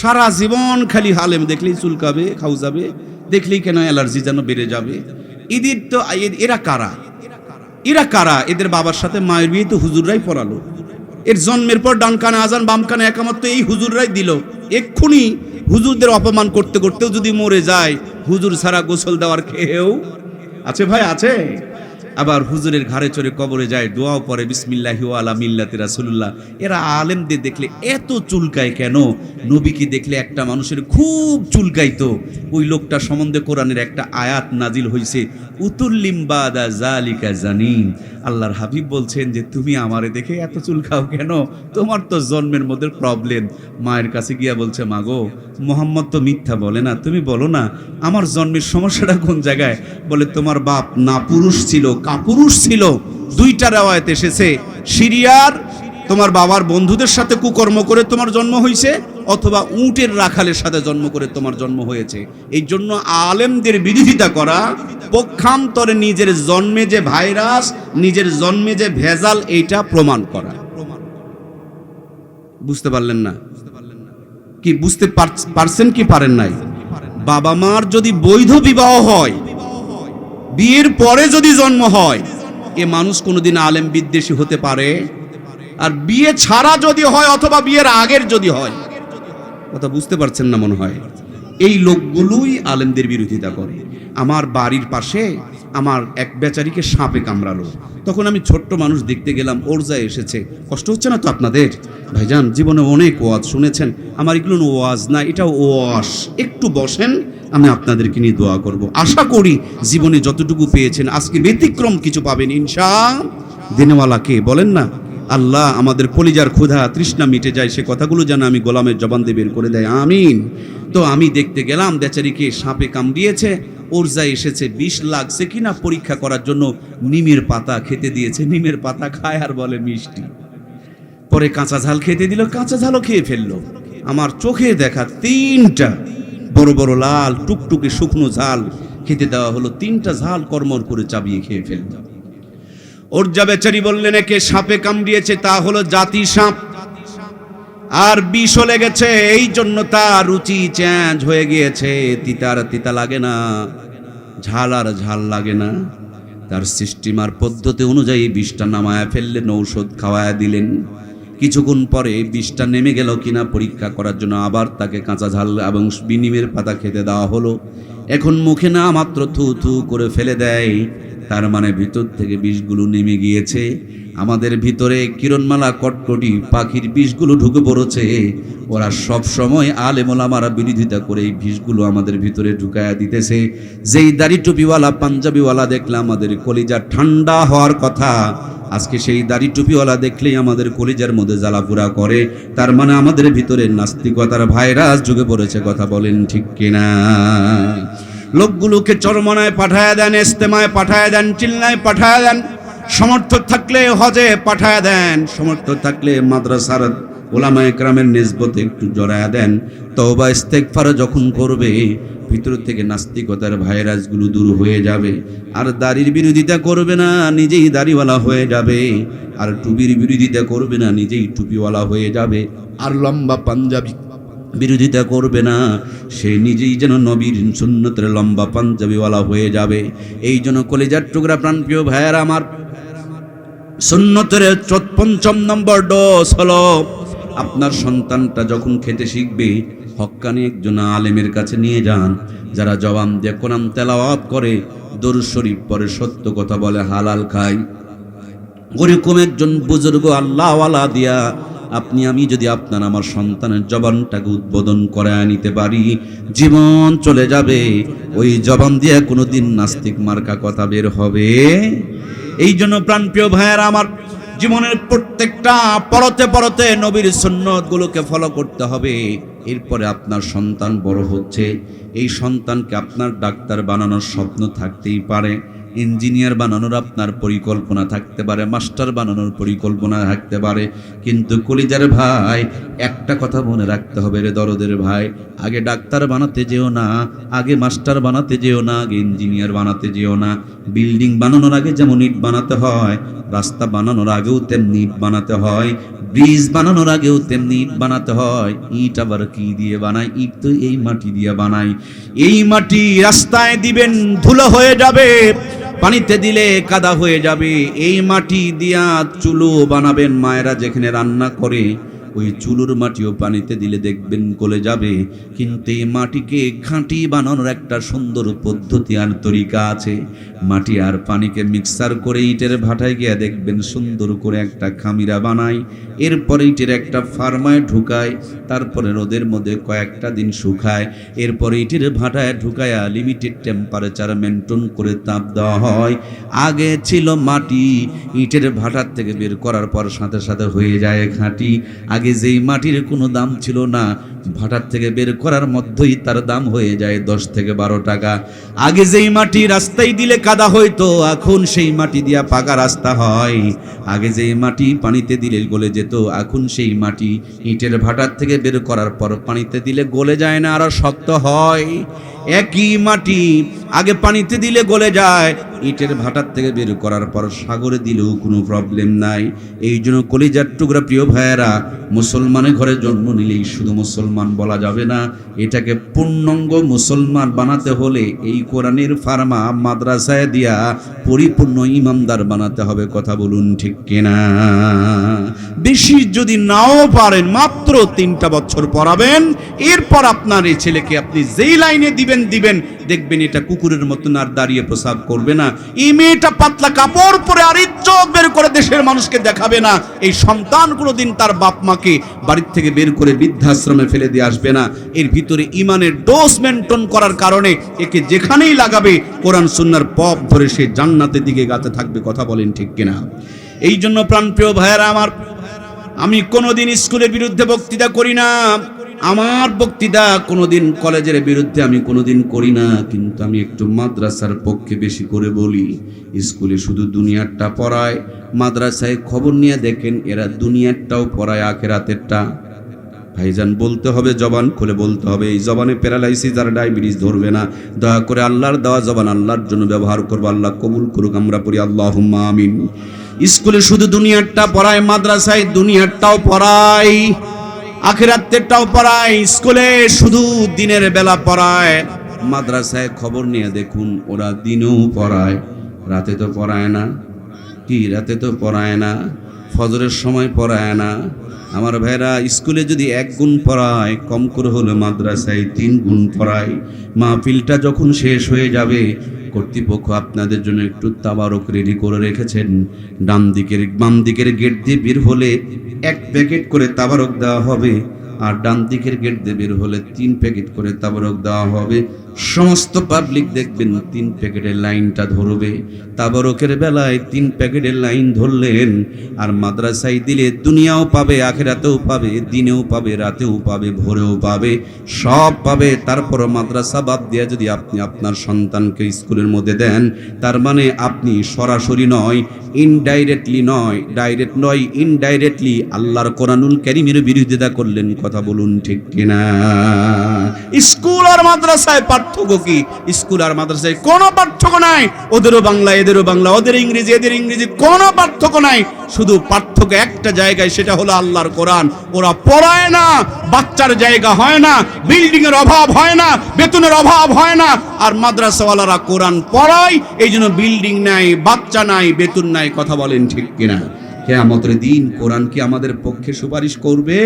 সারা জীবন খালি আলেম দেখলেই চুলকাবে, খাউজাবে, দেখলেই কেন অ্যালার্জি যেন বেড়ে যাবে। এদের তো এরা কারা? এরা কারা? এদের বাবার সাথে মায়ের বিয়ে তো হুজুররাই পড়ালো। এর জন্মের পর ডান কানে আজান, বাম কানে একামত তো এই হুজুররাই দিল। এক্ষুনি হুজুরদের অপমান করতে করতেও যদি মরে যায়, হুজুর ছাড়া গোসল দেওয়ার কেউ আছে ভাই? আছে? আবার হুজুরের ঘাড়ে চড়ে কবরে যায়, দোয়াও পড়ে বিসমিল্লাহি ওয়া আলা মিল্লাতি রাসূলুল্লাহ। এরা আলেমদের দেখলে এত চুলকায় কেন? নবীকে দেখলে একটা মানুষের খুব চুলকাইতো, ওই লোকটা সম্বন্ধে কোরআনের একটা আয়াত নাজিল হয়েছে, উতুল্লিম বাদা জালিকা জানিন। আল্লাহর হাবিব বলছেন যে তুমি আমারে দেখে এত চুলকাও কেন? তোমার তো জন্মের মধ্যে প্রবলেম। মায়ের কাছে গিয়া বলছে, মাগো মোহাম্মদ তো মিথ্যা বলে না, তুমি বলো না আমার জন্মের সমস্যাটা কোন জায়গায়? বলে তোমার বাপ না পুরুষ ছিল, কাপুরুষ ছিল। দুইটা রিওয়ায়াত এসেছে, সিরিয়ার তোমার বাবার বন্ধুদের সাথে কুকর্ম করে তোমার জন্ম হয়েছে, অথবা উটের রাখালের সাথে জন্ম করে তোমার জন্ম হয়েছে। এই জন্য আলেমদের বিরোধিতা করা, পক্ষান্তরে নিজের জন্মে যে ভাইরাস, নিজের জন্মে যে ভেজাল, এইটা প্রমাণ করা। বুঝতে পারলেন না? কি বুঝতে পারছেন কি পারেন নাই? বাবা মার যদি বৈধ বিবাহ হয়, বিয়ের পরে যদি জন্ম হয়, এ মানুষ কোনোদিন আলেম বিদ্বেষী হতে পারে? আর বিয়ে ছাড়া যদি হয় অথবা বিয়ের আগের যদি হয়, কথা বুঝতে পারছেন না মনে হয়, এই লোকগুলোই আলেমদের বিরোধিতা করে। আমার বাড়ির পাশে আমার এক বেচারিকে সাপে কামড়ালো, তখন আমি ছোট্ট মানুষ দেখতে গেলাম, ওরজায় এসেছে। কষ্ট হচ্ছে না তো আপনাদের? ভাইজান জীবনে অনেক ওয়াজ শুনেছেন, আমার এগুলো ওয়াজ না, এটা ওয়াজ। একটু বসেন, আমি আপনাদেরকে নিয়ে দোয়া করব। আশা করি জীবনে যতটুকু পেয়েছেন আজকে ব্যতিক্রম কিছু পাবেন ইনশাআল্লাহ। দিনওয়ালাকে বলেন না, আল্লাহ আমাদের কলিজার ক্ষুধা তৃষ্ণা মিটে যায়, সে কথাগুলো যেন আমি গোলামের জবান দিয়ে বের করে দেয়, আমিন। তো আমি দেখতে গেলাম বেচারিকে সাপে কামড়িয়েছে, ওরজা এসেছে, বিষ লাগছে কিনা পরীক্ষা করার জন্য নিমের পাতা খেতে দিয়েছে। নিমের পাতা খায় আর বলে মিষ্টি। পরে কাঁচা ঝাল খেতে দিল, কাঁচা ঝালও খেয়ে ফেললো। আমার চোখে দেখা 3টা বড় বড় লাল টুকটুকে শুকনো ঝাল খেতে দেওয়া হলো, 3টা ঝাল কর্মর করে চাবিয়ে খেয়ে ফেলল। ওরজা বেচারি বললেন একে সাপে কামড়িয়েছে, তা হলো জাতি সাপ, আর বিষ লেগেছে, এই জন্য তার রুচি চেঞ্জ হয়ে গিয়েছে, তিতার তিতা লাগে না, ঝাল আর ঝাল লাগে না। তার সিস্টেমার পদ্ধতি অনুযায়ী বিষটা নামায়া ফেললেন, ঔষধ খাওয়ায়া দিলেন। কিছুক্ষণ পরে বিষটা নেমে গেল কিনা পরীক্ষা করার জন্য আবার তাকে কাঁচা ঝাল এবং নিমের পাতা খেতে দেওয়া হলো। এখন মুখে না মাত্র থু থু করে ফেলে দেয়, তার মানে ভিতর থেকে বিষগুলো নেমে গিয়েছে। আমাদের ভিতরে কিরণমালা কটকটি পাখির বিষগুলো ঢুকে পড়েছে। ওরা সব সময় আলেম ওলামারা বিরোধিতা করে এই বিষগুলো আমাদের ভিতরে ঢুকায়া দিতেছে। যেই দাড়ি টুপিওয়ালা পাঞ্জাবিওয়ালা দেখলে আমাদের কলিজা ঠান্ডা হওয়ার কথা, আজকে সেই দাড়ি টুপিওয়ালা দেখলেই আমাদের কলিজার মধ্যে জ্বালাপুরা করে। তার মানে আমাদের ভিতরে নাস্তিকতার ভাইরাস ঢুকে পড়েছে। কথা বলেন ঠিক কিনা? লোকগুলোকে চরমনায় পাঠায় দেন, ইস্তেমায় পাঠায় দেন, চিল্লায় পাঠায় দেন, সমর্থ থাকলে হজে পাঠায় দেন, সমর্থ থাকলে মাদ্রাসার ওলামা একরামের নিসবতে একটু জড়ায় দেন। তওবা ইস্তেগফার যখন করবে, ভিতর থেকে নাস্তিকতার ভাইরাসগুলো দূর হয়ে যাবে। আর দাড়ির বিরোধিতা করবে না, নিজেই দাড়িওয়ালা হয়ে যাবে। আর টুপির বিরোধিতা করবে না, নিজেই টুপিওয়ালা হয়ে যাবে। আর লম্বা পাঞ্জাবি বিরোধিতা করবে না, সে নিজেই যেন নবীর সুন্নতের লম্বা পাঞ্জাবিওয়ালা হয়ে যাবে। এই জন্য কলিজার টুকরা প্রাণপ্রিয় ভাইয়েরা আমার, সুন্নতের ৫ম নম্বর ডোজ হলো, আপনার সন্তানটা যখন খেতে শিখবে, হক্কানি একজন আলেমের কাছে নিয়ে যান, যারা জবান দিয়ে কোরআন তেলাওয়াত করে, দরুদ শরীফ পড়ে, সত্য কথা বলে, হালাল খায়। ওরকম একজন বুজুর্গ আল্লাহওয়ালা দিয়া আপনি আমি যদি আপনার আমার সন্তানের জবানটাকে উদ্বোধন করে নিতে পারি, জীবন চলে যাবে। ওই জবান দিয়ে কোনোদিন নাস্তিক মার্কা কথা বের হবে। এই জন্য প্রাণপ্রিয় ভাইয়েরা আমার, জীবনের প্রত্যেকটা পরতে পরতে নবীর সুন্নতগুলোকে ফলো করতে হবে। এরপরে আপনার সন্তান বড় হচ্ছে, এই সন্তানকে আপনার ডাক্তার বানানোর স্বপ্ন থাকতেই পারে, ইঞ্জিনিয়ার বানানোর আপনার পরিকল্পনা থাকতে পারে, মাস্টার বানানোর পরিকল্পনা থাকতে পারে। কিন্তু কলিজার ভাই, একটা কথা মনে রাখতে হবে রে দরদের ভাই, আগে ডাক্তার বানাতে যেও না, আগে মাস্টার বানাতে যেও না, আগে ইঞ্জিনিয়ার বানাতে যেও না। বিল্ডিং বানানোর আগে যেমন ইট বানাতে হয়, রাস্তা বানানোর আগেও তেমনি ইট বানাতে হয়, ব্রিজ বানানোর আগেও তেমনি ইট বানাতে হয়। ইট আবার কি দিয়ে বানায়? ইট তো এই মাটি দিয়ে বানায়। এই মাটি রাস্তায় দিবেন, ধুলো হয়ে যাবে, পানিতে দিলে কাদা হয়ে যাবে। এই মাটি দিয়া চুলো বানাবেন, মায়েরা যেখানে রান্না করে, ওই চুলোর মাটিও পানিতে দিলে দেখবেন গলে যাবে। কিন্তু এই মাটিকে ঘাঁটি বানানোর একটা সুন্দর পদ্ধতি আর তরিকা আছে। মাটি আর পানিকে মিক্সার করে ইটের ভাটায় গিয়ে দেখবেন সুন্দর করে একটা খামিরা বানায়, এরপরে ইটের একটা ফার্মায় ঢুকায়, তারপরে রোদের মধ্যে কয়েকটা দিন শুকায়, এরপরে ইটের ভাটায় ঢুকায়া লিমিটেড টেম্পারেচার মেনটেন করে তাপ দেওয়া হয়। আগে ছিল মাটি, ইটের ভাটার থেকে বের করার পর সাথে সাথে হয়ে যায় ঘাঁটি। আগে যেই মাটির কোনো দাম ছিল না, ভাটার থেকে বের করার মধ্যেই তার দাম হয়ে যায় 10 থেকে 12 টাকা। আগে যেই মাটি রাস্তায় দিলে কাদা হইতো, এখন সেই মাটি দিয়া পাকা রাস্তা হয়। আগে যেই মাটি পানিতে দিলে গলে যেত, এখন সেই মাটি ইটের ভাটার থেকে বের করার পর পানিতে দিলে গলে যায় না, আরো শক্ত হয়। একই মাটি আগে পানিতে দিলে গলে যায়, ইটের ভাটার থেকে বের করার পর সাগরে দিলেও কোনো প্রবলেম নাই। এই জন্য কলিজার টুকরা প্রিয় ভাইয়েরা, মুসলমানের ঘরে জন্ম নিলেই শুধু মুসলমান বলা যাবে না, এটাকে পূর্ণাঙ্গ মুসলমান বানাতে হলে এই কোরআনের ফার্মা মাদ্রাসায় দিয়া পরিপূর্ণ ইমামদার বানাতে হবে। কথা বলুন ঠিক কিনা? বেশি যদি নাও পারেন, মাত্র 3টা বছর পড়াবেন, এরপর আপনার এই ছেলেকে আপনি যেই লাইনে দিবেন দেখবেন এটা কুকুরের মতন আর দাঁড়িয়ে প্রসাব করবে না। এই মেয়েটা পাতলা কাপড় পরে আর ইজ্জত বের করে দেশের মানুষকে দেখাবে না। এই সন্তান কোনোদিন তার বাপ মাকে বাড়ির থেকে বের করে বৃদ্ধাশ্রমে ফেলে দিয়ে আসবে না। এর ভিতরে ইমানের ডোজ মেনটেন করার কারণে একে যেখানেই লাগাবে কোরআন সুন্নাহর পথ ধরে সে জান্নাতের দিকে গাতে থাকবে। কথা বলেন ঠিক কিনা? এই জন্য প্রাণপ্রিয় ভাইয়েরা আমার, আমি কোনোদিন স্কুলের বিরুদ্ধে বক্তৃতা করি না, আমার বক্তৃতা কোনোদিন কলেজের বিরুদ্ধে আমি কোনোদিন করি না, কিন্তু আমি একটু মাদ্রাসার পক্ষে বেশি করে বলি। স্কুলে শুধু দুনিয়ারটা পড়ায়, মাদ্রাসায় খবর নিয়ে দেখেন এরা দুনিয়ারটাও পড়ায়, আখেরাতেরটা। ভাইজান বলতে হবে, জবান খুলে বলতে হবে। এই জবানে প্যারালাইসিস আর ডায়াবেটিস ধরবে না। দয়া করে আল্লাহর দেওয়া জবান আল্লাহর জন্য ব্যবহার করবো। আল্লাহ কবুল করুক। আমরা পড়ি আল্লাহুম্মা আমিন। স্কুলে শুধু দুনিয়ারটা পড়ায়, মাদ্রাসায় দুনিয়ারটাও পড়ায়, আখিরাতেরটাও পড়ায়। স্কুলে শুধু দিনের বেলা পড়ায়, মাদ্রাসায় খবর নিয়ে দেখুন ওরা দিনেও পড়ায়, রাতে তো পড়ায় না। কি রাতে তো পড়ায় না, ফজরের সময় পড়ায় না। আমার ভাইরা, স্কুলে যদি 1 গুণ পড়ায়, কম করে হলে মাদ্রাসায় 3 গুণ পড়ায়। মাহফিলটা যখন শেষ হয়ে যাবে, কর্তৃপক্ষ আপনাদের জন্য একটু তাবারক রেডি করে রেখেছেন। বাম দিকের গেট দিয়ে বের হলে 1 প্যাকেট করে তাবারক দেওয়া হবে, আর ডান দিকের গেট দিয়ে বের হলে 3 প্যাকেট করে তাবারক দেওয়া হবে। সমস্ত পাবলিক দেখবেন 3 প্যাকেটের লাইনটা ধরবে। তাবারকের বেলায় 3 প্যাকেটের লাইন ধরলেন, আর মাদ্রাসায় দিলে দুনিয়াও পাবে, আখিরাতেও পাবে, দিনেও পাবে, রাতেও পাবে, ভোরেও পাবে, সব পাবে। তারপর মাদ্রাসা বাদ দিয়ে যদি আপনি আপনার সন্তানকে স্কুলের মধ্যে দেন, তার মানে আপনি সরাসরি নয়, ইনডাইরেক্টলি নয়, ডাইরেক্ট নয়, ইনডাইরেক্টলি আল্লাহর কোরআনুল কারীমের বিরোধিতা করলেন। কথা বলুন ঠিক কিনা? স্কুল আর মাদ্রাসায় পার্থক্য কি? স্কুল আর মাদ্রাসায় কোনো পার্থক্য নাই। ওদেরও বাংলা, এদেরও বাংলা, ওদের ইংরেজি, এদের ইংরেজি, কোনো পার্থক্য নাই। শুধু পার্থক্য একটা জায়গায়, সেটা হলো আল্লাহর কোরআন। ওরা পড়ায় না, বাচ্চার জায়গা হয় না, বিল্ডিং এর অভাব হয় না, বেতনের অভাব হয় না। আর মাদ্রাসাওয়ালারা কোরআন পড়ায়, এই জন্য বিল্ডিং নাই, বাচ্চা নাই, বেতন নাই। কথা বলেন ঠিক কিনা? কিয়ামতের দিন কোরআন কি আমাদের পক্ষে সুপারিশ করবে?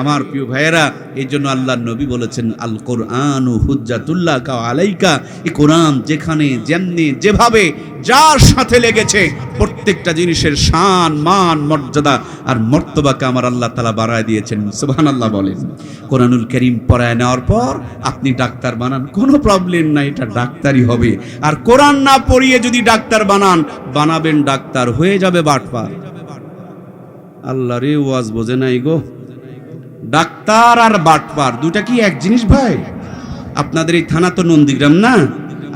আমার প্রিয় ভাইয়েরা, এই জন্য আল্লাহর নবী বলেছেন, আল কোরআনু হুজ্জাতুল্লাকা আলাইকা। এই কোরআন যেখানে, যেমনি, যেভাবে, যার সাথে লেগেছে, প্রত্যেকটা জিনিসের শান, মান, মর্যাদা আর মর্তবাকে আমার আল্লাহ তাআলা বাড়ায় দিয়েছেন। সুবহানাল্লাহ বলেন। কোরআনুল কারীম পড়ায় নেওয়ার পর আপনি ডাক্তার বানান, কোনো প্রবলেম নাই, এটা ডাক্তারই হবে। আর কোরআন না পড়িয়ে যদি ডাক্তার বানাবেন, ডাক্তার হয়ে যাবে বাটপার। আল্লাহ রে, ওয়াজ বোঝে নাই গো। ডাক্তার আর বাটপার দুটা কি এক জিনিস ভাই? আপনাদের এই থানা তো নন্দীগ্রাম না?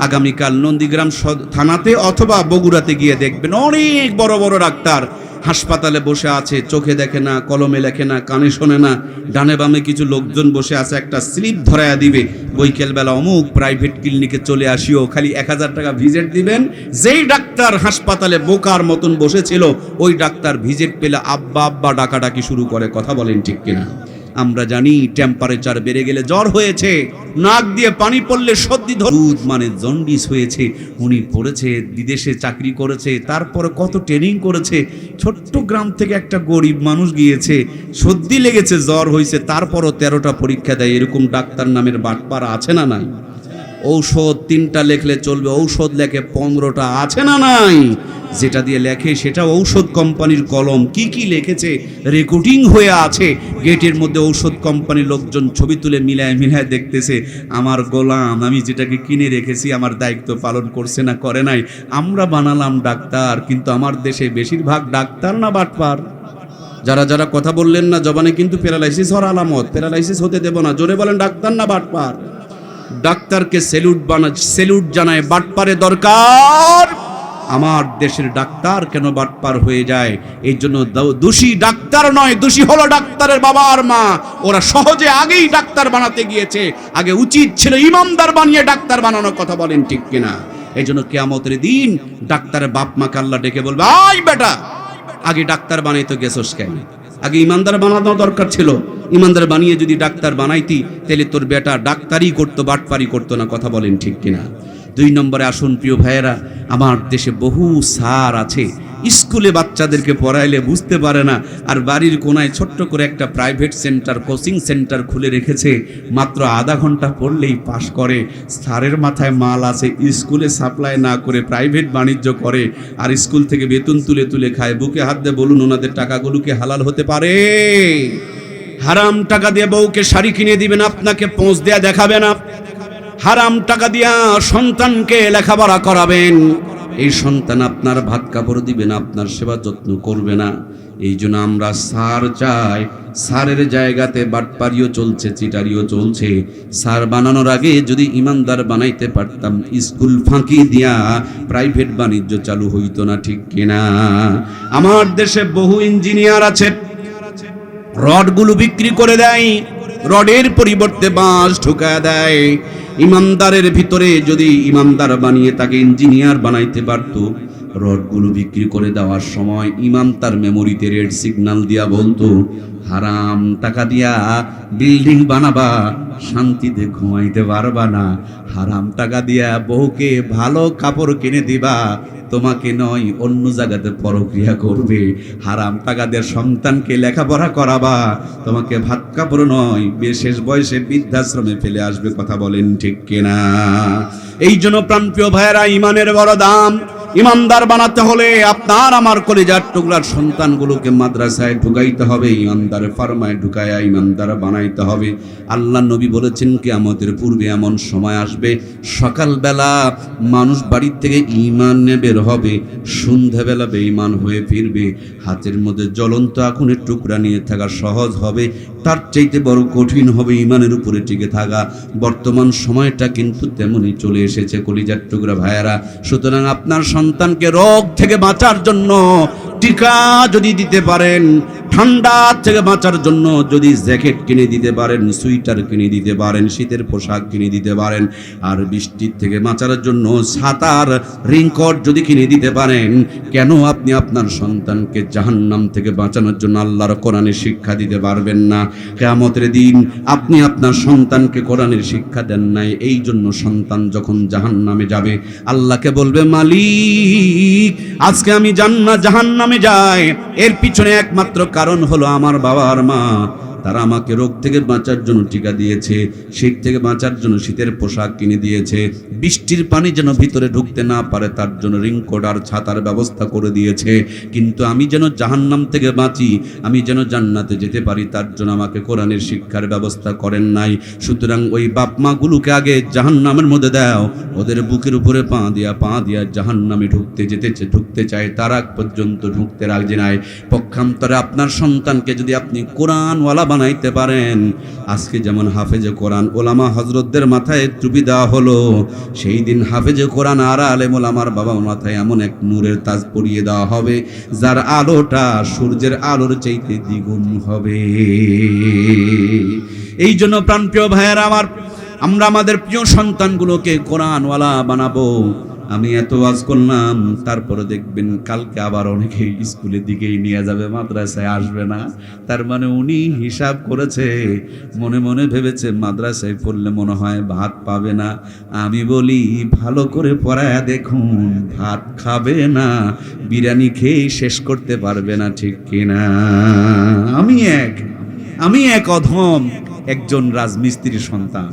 আগামীকাল নন্দীগ্রাম থানাতে অথবা বগুড়াতে গিয়ে দেখবেন অনেক বড় বড় ডাক্তার হাসপাতালে বসে আছে, চোখে দেখে না, কলমে লেখে না, কানে শোনে না, ডানে বামে কিছু লোকজন বসে আছে, একটা স্লিপ ধরায়া দিবে, বৈকাল বেলা অমুক প্রাইভেট ক্লিনিকে চলে আসিও, খালি 1000 টাকা ভিজিট দিবেন। যেই ডাক্তার হাসপাতালে বোকার মতন বসেছিল, ওই ডাক্তার ভিজিট পেলে আব্বা আব্বা ডাকাডাকি শুরু করে। কথা বলেন ঠিক কিনা? আমরা জানি টেম্পারেচার বেড়ে গেলে জ্বর হয়েছে, নাক দিয়ে পানি পড়লে সর্দি দুধ মানে জন্ডিস হয়েছে। উনি পড়েছে, বিদেশে চাকরি করেছে, তারপরে কত ট্রেনিং করেছে, ছোট্ট গ্রাম থেকে একটা গরিব মানুষ গিয়েছে, সর্দি লেগেছে, জ্বর হয়েছে, তারপরও 13টা পরীক্ষা দেয়। এরকম ডাক্তার নামের বাটপাড়া আছে না নাই? ঔষধ 3টা লেখলে চলবে, ঔষধ লেখে 15টা আছে না নাই? যেটা দিয়ে লেখে সেটা ঔষধ কোম্পানির কলম, কি কি লিখেছে রেকর্ডিং হয়ে আছে। গেটের মধ্যে ঔষধ কোম্পানির লোকজন ছবি তুলে মিলায় মিলায় দেখতেছে, আমার গোলাম, আমি যেটাকে কিনে রেখেছি আমার দায়িত্ব পালন করছে না করে নাই। আমরা বানালাম ডাক্তার, কিন্তু আমার দেশে বেশিরভাগ ডাক্তার না বাটপার। যারা যারা কথা বললেন না জবানে কিন্তু প্যারালাইসিস হওয়ার আলামত, প্যারালাইসিস হতে দেব না। জোরে বলেন ডাক্তার না বাটপার? ডাক্তারকে সেলুট জানায়, বাটপারে দরকার। আমার দেশের ডাক্তার কেন বাটপার হয়ে যায়? এই জন্য দোষী ডাক্তার নয়, দোষী হলো ডাক্তারের বাবা আর মা। ওরা সহজে আগেই ডাক্তার বানাতে গিয়েছে, আগে উচিত ছিল ইমানদার বানিয়ে ডাক্তার বানানোর। কথা বলেন ঠিক কিনা? এই জন্য কিয়ামতের দিন ডাক্তারের বাপ মাকে আল্লাহ ডেকে বলবে, আই বেটা, আগে ডাক্তার বানাইতো গেছস কেন? আগে ইমানদার বানানো দরকার ছিল। ইমানদার বানিয়ে যদি ডাক্তার বানাইতি, তাহলে তোর বেটা ডাক্তারি করতো, বাটপারি করতো না। কথা বলেন ঠিক কিনা? 2 নম্বরে আসুন প্রিয় ভাইয়েরা, আমার দেশে বহু স্যার আছে, স্কুলে বাচ্চাদেরকে পড়াইলে বুঝতে পারে না, আর বাড়ির কোনায় ছোট্ট করে একটা প্রাইভেট সেন্টার, কোচিং সেন্টার খুলে রেখেছে, মাত্র আধা ঘন্টা পড়লেই পাশ করে। স্যারের মাথায় মাল আছে, স্কুলে সাপ্লাই না করে প্রাইভেট বাণিজ্য করে, আর স্কুল থেকে বেতন তুলে তুলে খায়। বুকে হাত দিয়ে বলুন, ওনাদের টাকাগুলোকে হালাল হতে পারে? হারাম টাকা দিয়ে বউকে শাড়ি কিনে দিবেন, আপনাকে পৌঁছ দেয়া দেখাবে না। হারাম টাকা দিয়া সন্তানকে লেখাপড়া করাবেন, এই সন্তান আপনার ভাত কাপড় দিবে না, আপনার সেবা যত্ন করবে না। এই জন্য আমরা স্যার চাই, স্যারের জায়গাতে বাটপারিও চলছে, চিটারিও চলছে। স্যার বানানোর আগে যদি ইমানদার বানাইতে পারতাম, স্কুল ফাঁকি দিয়া প্রাইভেট বাণিজ্য চালু হইতো না, ঠিক কিনা? আমার দেশে বহু ইঞ্জিনিয়ার আছে, রডগুলো বিক্রি করে দেয়, রডের পরিবর্তে বাঁশ ঢুকায় দেয়। ইমানদারের ভিতরে যদি ইমানদার বানিয়ে তাকে ইঞ্জিনিয়ার বানাইতে পারতো, রডগুলো বিক্রি করে দেওয়ার সময় ইমাম তার মেমোরিতে রেড সিগন্যাল দিয়া বলতো, হারাম টাকা দিয়া বিল্ডিং বানাবা, শান্তিতে ঘুমাইতে পারবা না। হারাম টাকা দিয়া বউকে ভালো কাপড় কিনে দিবা, তোমাকে নয় অন্য জায়গাতে পরক্রিয়া করবে। হারাম টাকা দিয়ে সন্তানকে লেখাপড়া করাবা, তোমাকে ভাত কাপড় নয় বিশেষ বয়সে বৃদ্ধাশ্রমে ফেলে আসবে। কথা বলেন ঠিক কিনা? এই জন্য প্রাণপ্রিয় ভাইয়েরা, ইমানের বড় দাম। ইমানদার বানাতে হলে আপনার আমার কলিজার টুকরার সন্তানগুলোকে মাদ্রাসায় ঢুকাইতে হবে, ইমানদার ফার্মায় ঢুকায়া ইমানদার বানাইতে হবে। আল্লাহ নবী বলেছেন, কিয়ামতের পূর্বে এমন সময় আসবে, সকালবেলা মানুষ বাড়ির থেকে ঈমান নিয়ে বের হবে, সন্ধ্যাবেলা বেঈমান হয়ে ফিরবে। হাতের মধ্যে জ্বলন্ত আগুনের টুকরা নিয়ে থাকা সহজ হবে, তার চাইতে বড় কঠিন হবে ঈমানের উপরে টিকে থাকা। বর্তমান সময়টা কিন্তু তেমনই চলে এসেছে কলিজার টুকরা ভাইয়েরা। সুতরাং আপনার সন্তানকে রোগ থেকে বাঁচার জন্য টিকা যদি দিতে পারেন, ঠান্ডা থেকে বাঁচার জন্য যদি জ্যাকেট কিনে দিতে পারেন, সুইটার কিনে দিতে পারেন, শীতের পোশাক কিনে দিতে পারেন, আর বৃষ্টির থেকে বাঁচার জন্য ছাতার রেইনকোট যদি কিনে দিতে পারেন, কেন আপনি আপনার সন্তানকে জাহান্নাম থেকে বাঁচানোর জন্য আল্লাহর কোরআনের শিক্ষা দিতে পারবেন না? কিয়ামতের দিন আপনি আপনার সন্তানকে কোরআনের শিক্ষা দেন নাই, এই জন্য সন্তান যখন জাহান্নামে যাবে, আল্লাহকে বলবে, মালিক আজকে আমি জাহান্নামে যাই, এর পিছনে একমাত্র কারণ হলো আমার বাবা আর মা। তারা আমাকে রোগ থেকে বাঁচার জন্য টিকা দিয়েছে, শীত থেকে বাঁচার জন্য শীতের পোশাক কিনে দিয়েছে, বৃষ্টির পানি যেন ভিতরে ঢুকতে না পারে তার জন্য রেইনকোট আর ছাতার ব্যবস্থা করে দিয়েছে। কিন্তু আমি যেন জাহান্নাম থেকে বাঁচি, আমি যেন জান্নাতে যেতে পারি, তার জন্য আমাকে কোরআনের শিক্ষার ব্যবস্থা করেন নাই। সুতরাং ওই বাপ মাগুলোকে আগে জাহান্নামের মধ্যে দাও, ওদের বুকের উপরে পা দিয়া জাহান্নামে ঢুকতে চায়, তার আগ পর্যন্ত ঢুকতে রাজি নাই। পক্ষান্তরে আপনার সন্তানকে যদি আপনি কোরআনওয়ালা বানাইতে পারেন, আজকে যেমন হাফেজে কোরআন ওলামা হযরতদের মাথায় টুপি দেওয়া হলো, সেই দিন হাফেজে কোরআন আর আলেম ওলামার বাবা মাথায় এমন এক নূরের তাজ পরিয়ে দেওয়া হবে, যার আলোটা সূর্যের আলোর চাইতে দ্বিগুণ হবে। এই জন্য প্রাণপ্রিয় ভাইয়েরা আমার, আমরা আমাদের প্রিয় সন্তানগুলোকে কোরআনওয়ালা বানাবো। আমি এত ওয়াজ করলাম, তারপরে দেখবেন কালকে আবার অনেকে স্কুলের দিকেই নিয়ে যাবে, মাদ্রাসায় আসবে না। তার মানে উনি হিসাব করেছে, মনে মনে ভেবেছে মাদ্রাসায় পড়লে মনে হয় ভাত পাবে না। আমি বলি ভালো করে পড়ায়া দেখুন, ভাত খাবে না, বিরিয়ানি খেয়ে শেষ করতে পারবে না, ঠিক কিনা? আমি এক অধম একজন রাজমিস্ত্রির সন্তান।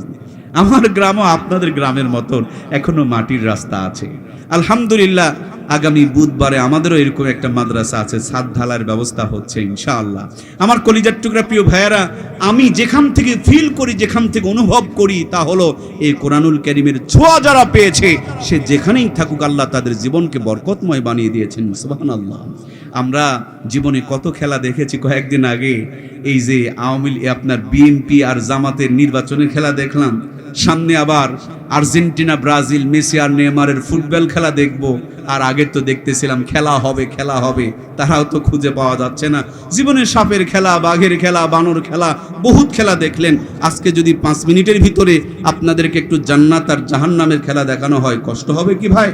আমার গ্রামও আপনাদের গ্রামের মতন এখনো মাটির রাস্তা আছে। আলহামদুলিল্লাহ, আগামী বুধবারে আমাদেরও এরকম একটা মাদ্রাসা আছে, ছাদ ঢালাইয়ের ব্যবস্থা হচ্ছে ইনশাআল্লাহ। আমার কলিজার টুকরা প্রিয় ভাইয়েরা, আমি যেখান থেকে ফিল করি, যেখান থেকে অনুভব করি, তা হলো এই কোরআনুল কারীমের ছোঁয়া যারা পেয়েছে, সে যেখানেই থাকুক আল্লাহ তাদের জীবনকে বরকতময় বানিয়ে দিয়েছেন, সুবহানাল্লাহ। আমরা জীবনে কত খেলা দেখেছি। কয়েকদিন আগে এই যে আপনার বিএনপি আর জামাতের নির্বাচনের খেলা দেখলাম, সামনে আবার আর্জেন্টিনা ব্রাজিল মেসি আর নেইমারের ফুটবল খেলা দেখব। আর আগে তো দেখতেছিলাম খেলা হবে, তারাও তো খুঁজে পাওয়া যাচ্ছে না। জীবনের সাপের খেলা, বাঘের খেলা, বানর খেলা, বহুত খেলা দেখলেন। আজকে যদি 5 মিনিটের ভিতরে আপনাদেরকে একটু জান্নাত আর জাহান্নামের খেলা দেখানো হয়, কষ্ট হবে কি ভাই?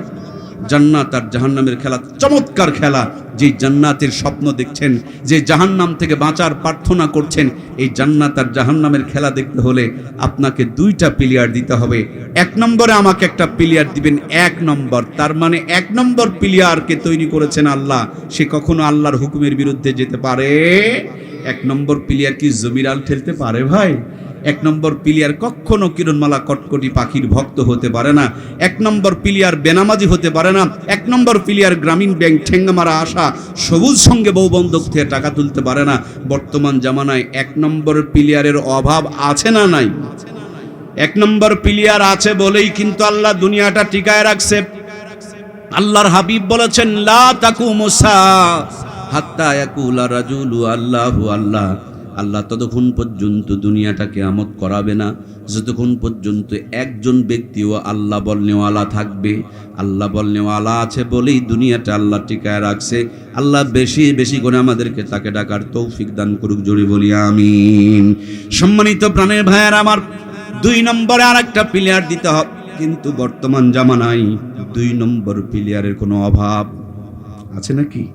জান্নাত আর জাহান্নামের খেলা চমৎকার খেলা। যে জান্নাতের স্বপ্ন দেখছেন, যে জাহান্নাম থেকে বাঁচার প্রার্থনা করছেন, এই জান্নাত আর জাহান্নামের খেলা দেখতে হলে আপনাকে 2টা প্লেয়ার দিতে হবে। 1 নম্বরে আমাকে একটা প্লেয়ার দিবেন, 1 নম্বর। তার মানে 1 নম্বর প্লেয়ারকে তৈরি করেছেন আল্লাহ, সে কখনো আল্লাহর হুকুমের বিরুদ্ধে যেতে পারে? 1 নম্বর প্লেয়ার কি জমিরাল ঠেলতে পারে ভাই? 1 নম্বর প্লেয়ার কখনো কিরণমালা কটকটি পাখির ভক্ত হতে পারে না। 1 নম্বর প্লেয়ার বেনামাজি হতে পারে না। 1 নম্বর প্লেয়ার গ্রামীণ ব্যাংক ঠেঙ্গা মারা আসা সবুজ সঙ্গে বউ বন্ধক থেকে টাকা তুলতে পারে না। বর্তমান জামানায় 1 নম্বর প্লেয়ারের অভাব আছে না নাই? 1 নম্বর প্লেয়ার আছে বলেই কিন্তু আল্লাহ দুনিয়াটা টিকায় রাখছে। আল্লাহর হাবিব বলেছেন, লা তাকুমু সাআ হাত্তা ইয়াকুলা রাজুলু আল্লাহু আল্লাহ। আল্লাহ ততক্ষণ পর্যন্ত দুনিয়াটা কিয়ামত করাবে না যতক্ষণ পর্যন্ত একজন ব্যক্তিও আল্লাহ বলনেওয়ালা থাকবে। আল্লাহ বলনেওয়ালা আছে বলেই দুনিয়াটা আল্লাহ টিকায় রাখছে। আল্লাহ বেশি বেশি করে আমাদেরকে তাকে ডাকার তৌফিক দান করুক, জোরে বলি আমিন। সম্মানিত প্রাণের ভাইয়ের আমার, 2 নম্বরে আরেকটা প্লেয়ার দিতে হবে, কিন্তু বর্তমান জামানায় 2 নম্বর প্লেয়ারের কোনো অভাব আছে নাকি?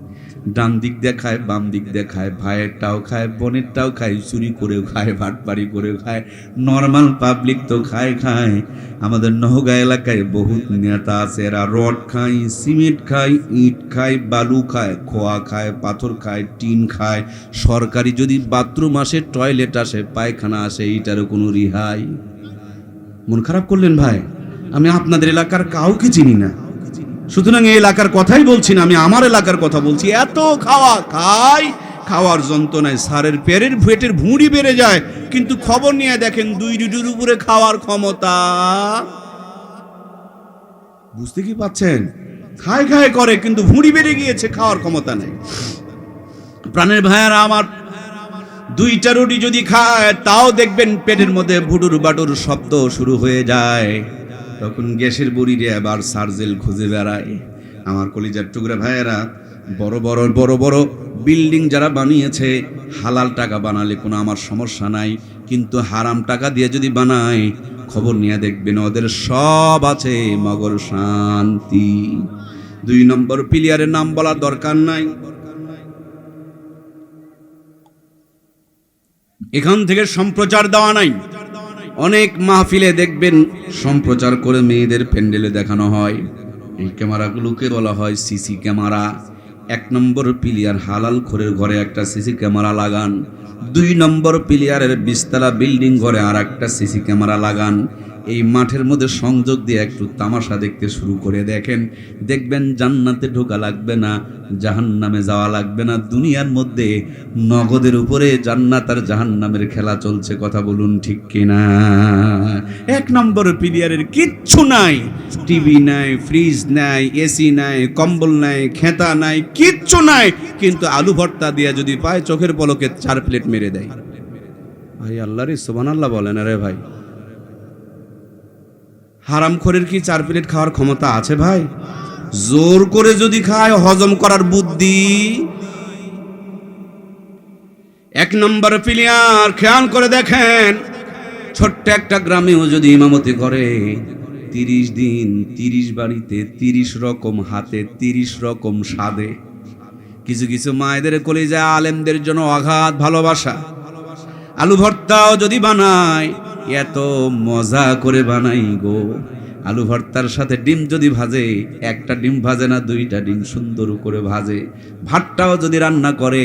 ডান দিক দিয়ে খায়, বাম দিক দিয়ে খায়, ভাইয়েরটাও খায়, বোনেরটাও খায়, চুরি করেও খায়, ভাটপাড়ি করেও খায়, নর্মাল পাবলিক তো খায়। আমাদের নওগাঁ এলাকায় বহুত নেতা আছে, এরা রড খায়, সিমেন্ট খায়, ইট খায়, বালু খায়, খোয়া খায়, পাথর খায়, টিন খায়। সরকারি যদি বাথরুম আসে, টয়লেট আসে, পায়খানা আসে, এইটারও কোনো রিহাই। মন খারাপ করলেন ভাই? আমি আপনাদের এলাকার কাউকে চিনি না, সুতরাং এই এলাকার কথাই বলছি না, আমি আমার এলাকার কথা বলছি। এত খাওয়ার যন্ত্রণায় সারের পেটের ভুঁড়ি বেড়ে যায়, কিন্তু খবর নিয়ে দেখেন 2 রুটির উপরে খাওয়ার ক্ষমতা। বুঝতে কি পাচ্ছেন? খায় করে, কিন্তু ভুঁড়ি বেড়ে গিয়েছে, খাওয়ার ক্ষমতা নেই। প্রাণের ভাইয়ারা আমার, 2টা রুটি যদি খায়, তাও দেখবেন পেটের মধ্যে ভুডুর বাটুর শব্দ শুরু হয়ে যায়। তখন গ্যাসের বুড়িরে আবার সার্জেল খুঁজে বেড়ায়। আমার কলিজার টুকরা ভাইয়েরা, বড় বড় বিল্ডিং যারা বানিয়েছে, হালাল টাকা বানালে কোনো আমার সমস্যা নাই, কিন্তু হারাম টাকা দিয়ে যদি বানায়, খবর নিয়ে দেখবেন ওদের সব আছে মগর শান্তি। 2 নম্বর প্লেয়ারের নাম বলার দরকার নাই। এখান থেকে সম্প্রচার দেওয়া নাই। অনেক মাহফিলে দেখবেন সম্প্রচার করে মেয়েদের প্যান্ডেলে দেখানো হয়। এই ক্যামেরাগুলোকে বলা হয় সিসি ক্যামেরা। 1 নম্বর প্লেয়ার হালাল খোরের ঘরে একটা সিসি ক্যামেরা লাগান, 2 নম্বর প্লেয়ারের 20 তলা বিল্ডিং ঘরে আর একটা সিসি ক্যামেরা লাগান। এই মাঠের মধ্যে সংযোগ দিয়ে একটু তামাশা দেখতে শুরু করে দেখবেন জান্নাতে ঢোকা লাগবে না, জাহান্নামে যাওয়া লাগবে না। দুনিয়ার মধ্যে নগদের উপরে জান্নাত আর জাহান্নামের খেলা চলছে, কথা বলুন ঠিক কিনা? 1 নম্বর প্লেয়ারের কিচ্ছু নাই, টিভি নাই, ফ্রিজ নাই, এসি নাই, কম্বল নাই, খেতা নাই, কিচ্ছু নাই, কিন্তু আলু ভর্তা দিয়ে যদি পায়, চোখের পলকে 4 প্লেট মেরে দেয়। ভাই আল্লাহ রে, সুবহানাল্লাহ বলেন। আরে ভাই, হারামখোরের কি 4 প্লেট খাওয়ার ক্ষমতা আছে ভাই? জোর করে যদি খায়, হজম করার বুদ্ধি। 1 নম্বর প্লেয়ার, খেয়াল করে দেখেন, ছোট্ট একটা গ্রামেও যদি ইমামতি করে, 30 দিন 30 বাড়িতে 30 রকম হাতে 30 রকম স্বাদে। কিছু কিছু মায়েদের কলিজা আলেমদের জন্য অগাধ ভালোবাসা। আলু ভর্তাও যদি বানায় এত মজা করে বানাই গো। আলু ভর্তার সাথে ডিম যদি ভাজে, একটা ডিম ভাজে না, 2টা ডিম সুন্দর করে ভাজে। ভাতটাও যদি রান্না করে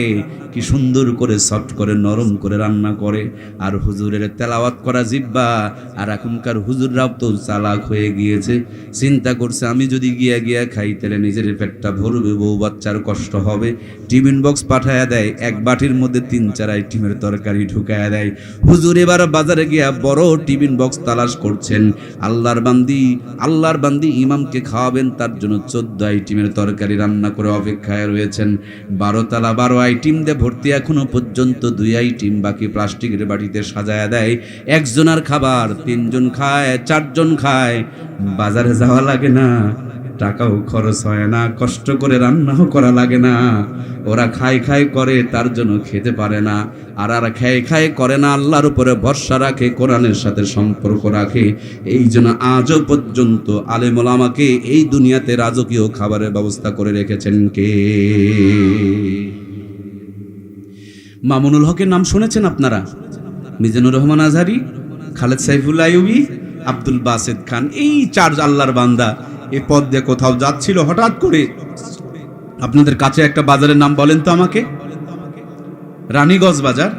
কি সুন্দর করে সফট করে নরম করে রান্না করে। আর হুজুরের তেলাওয়াত করা জিব্বা। আর এখনকার হুজুররাও তো চালাক হয়ে গিয়েছে, চিন্তা করছে আমি যদি গিয়া খাই তাহলে নিজের পেটটা ভরবে, বউ বাচ্চার কষ্ট হবে। টিফিন বক্স পাঠায়া দেয়, এক বাটির মধ্যে 3-4 আইটেমের তরকারি ঢুকায়া দেয়। হুজুর এবার বাজারে গিয়া বড় টিফিন বক্স তালাশ করছেন। আল্লাহর বান্দি ইমামকে খাওয়াবেন, তার জন্য 14 আইটেমের তরকারি রান্না করে অপেক্ষায় রয়েছেন। 12 তালা 12 আইটেম দিয়ে ভর্তি, এখনো পর্যন্ত 2 আইটেম বাকি প্লাস্টিকের বাটিতে সাজায়া দেয়। একজনের খাবার 3 জন খায়, 4 জন খায়। বাজারে যাওয়া লাগে না, টাকাও খরচ হয় না, কষ্ট করে রান্নাও করা লাগে না। ওরা খাই করে, তার জন্য খেতে পারে না। আর খাই করে না, আল্লাহর উপরে ভরসা রাখে, কোরআনের সাথে সম্পর্ক রাখে। এই জন্য আজও পর্যন্ত আলেম ওলামাকে এই দুনিয়াতে রাজকীয় খাবারের ব্যবস্থা করে রেখেছেন কে? মামুনুল হকের নাম শুনেছেন আপনারা? মিজানুর রহমান আজহারি, খালেদ সাইফুল আইয়ুবী, আব্দুল বাসেদ খান, এই 4 আল্লাহর বান্দা এই পথ দিয়ে কোথাও যাচ্ছিল, হঠাৎ করে আপনাদের কাছে একটা বাজারের নাম বলেন তো আমাকে। রানীগঞ্জ বাজার,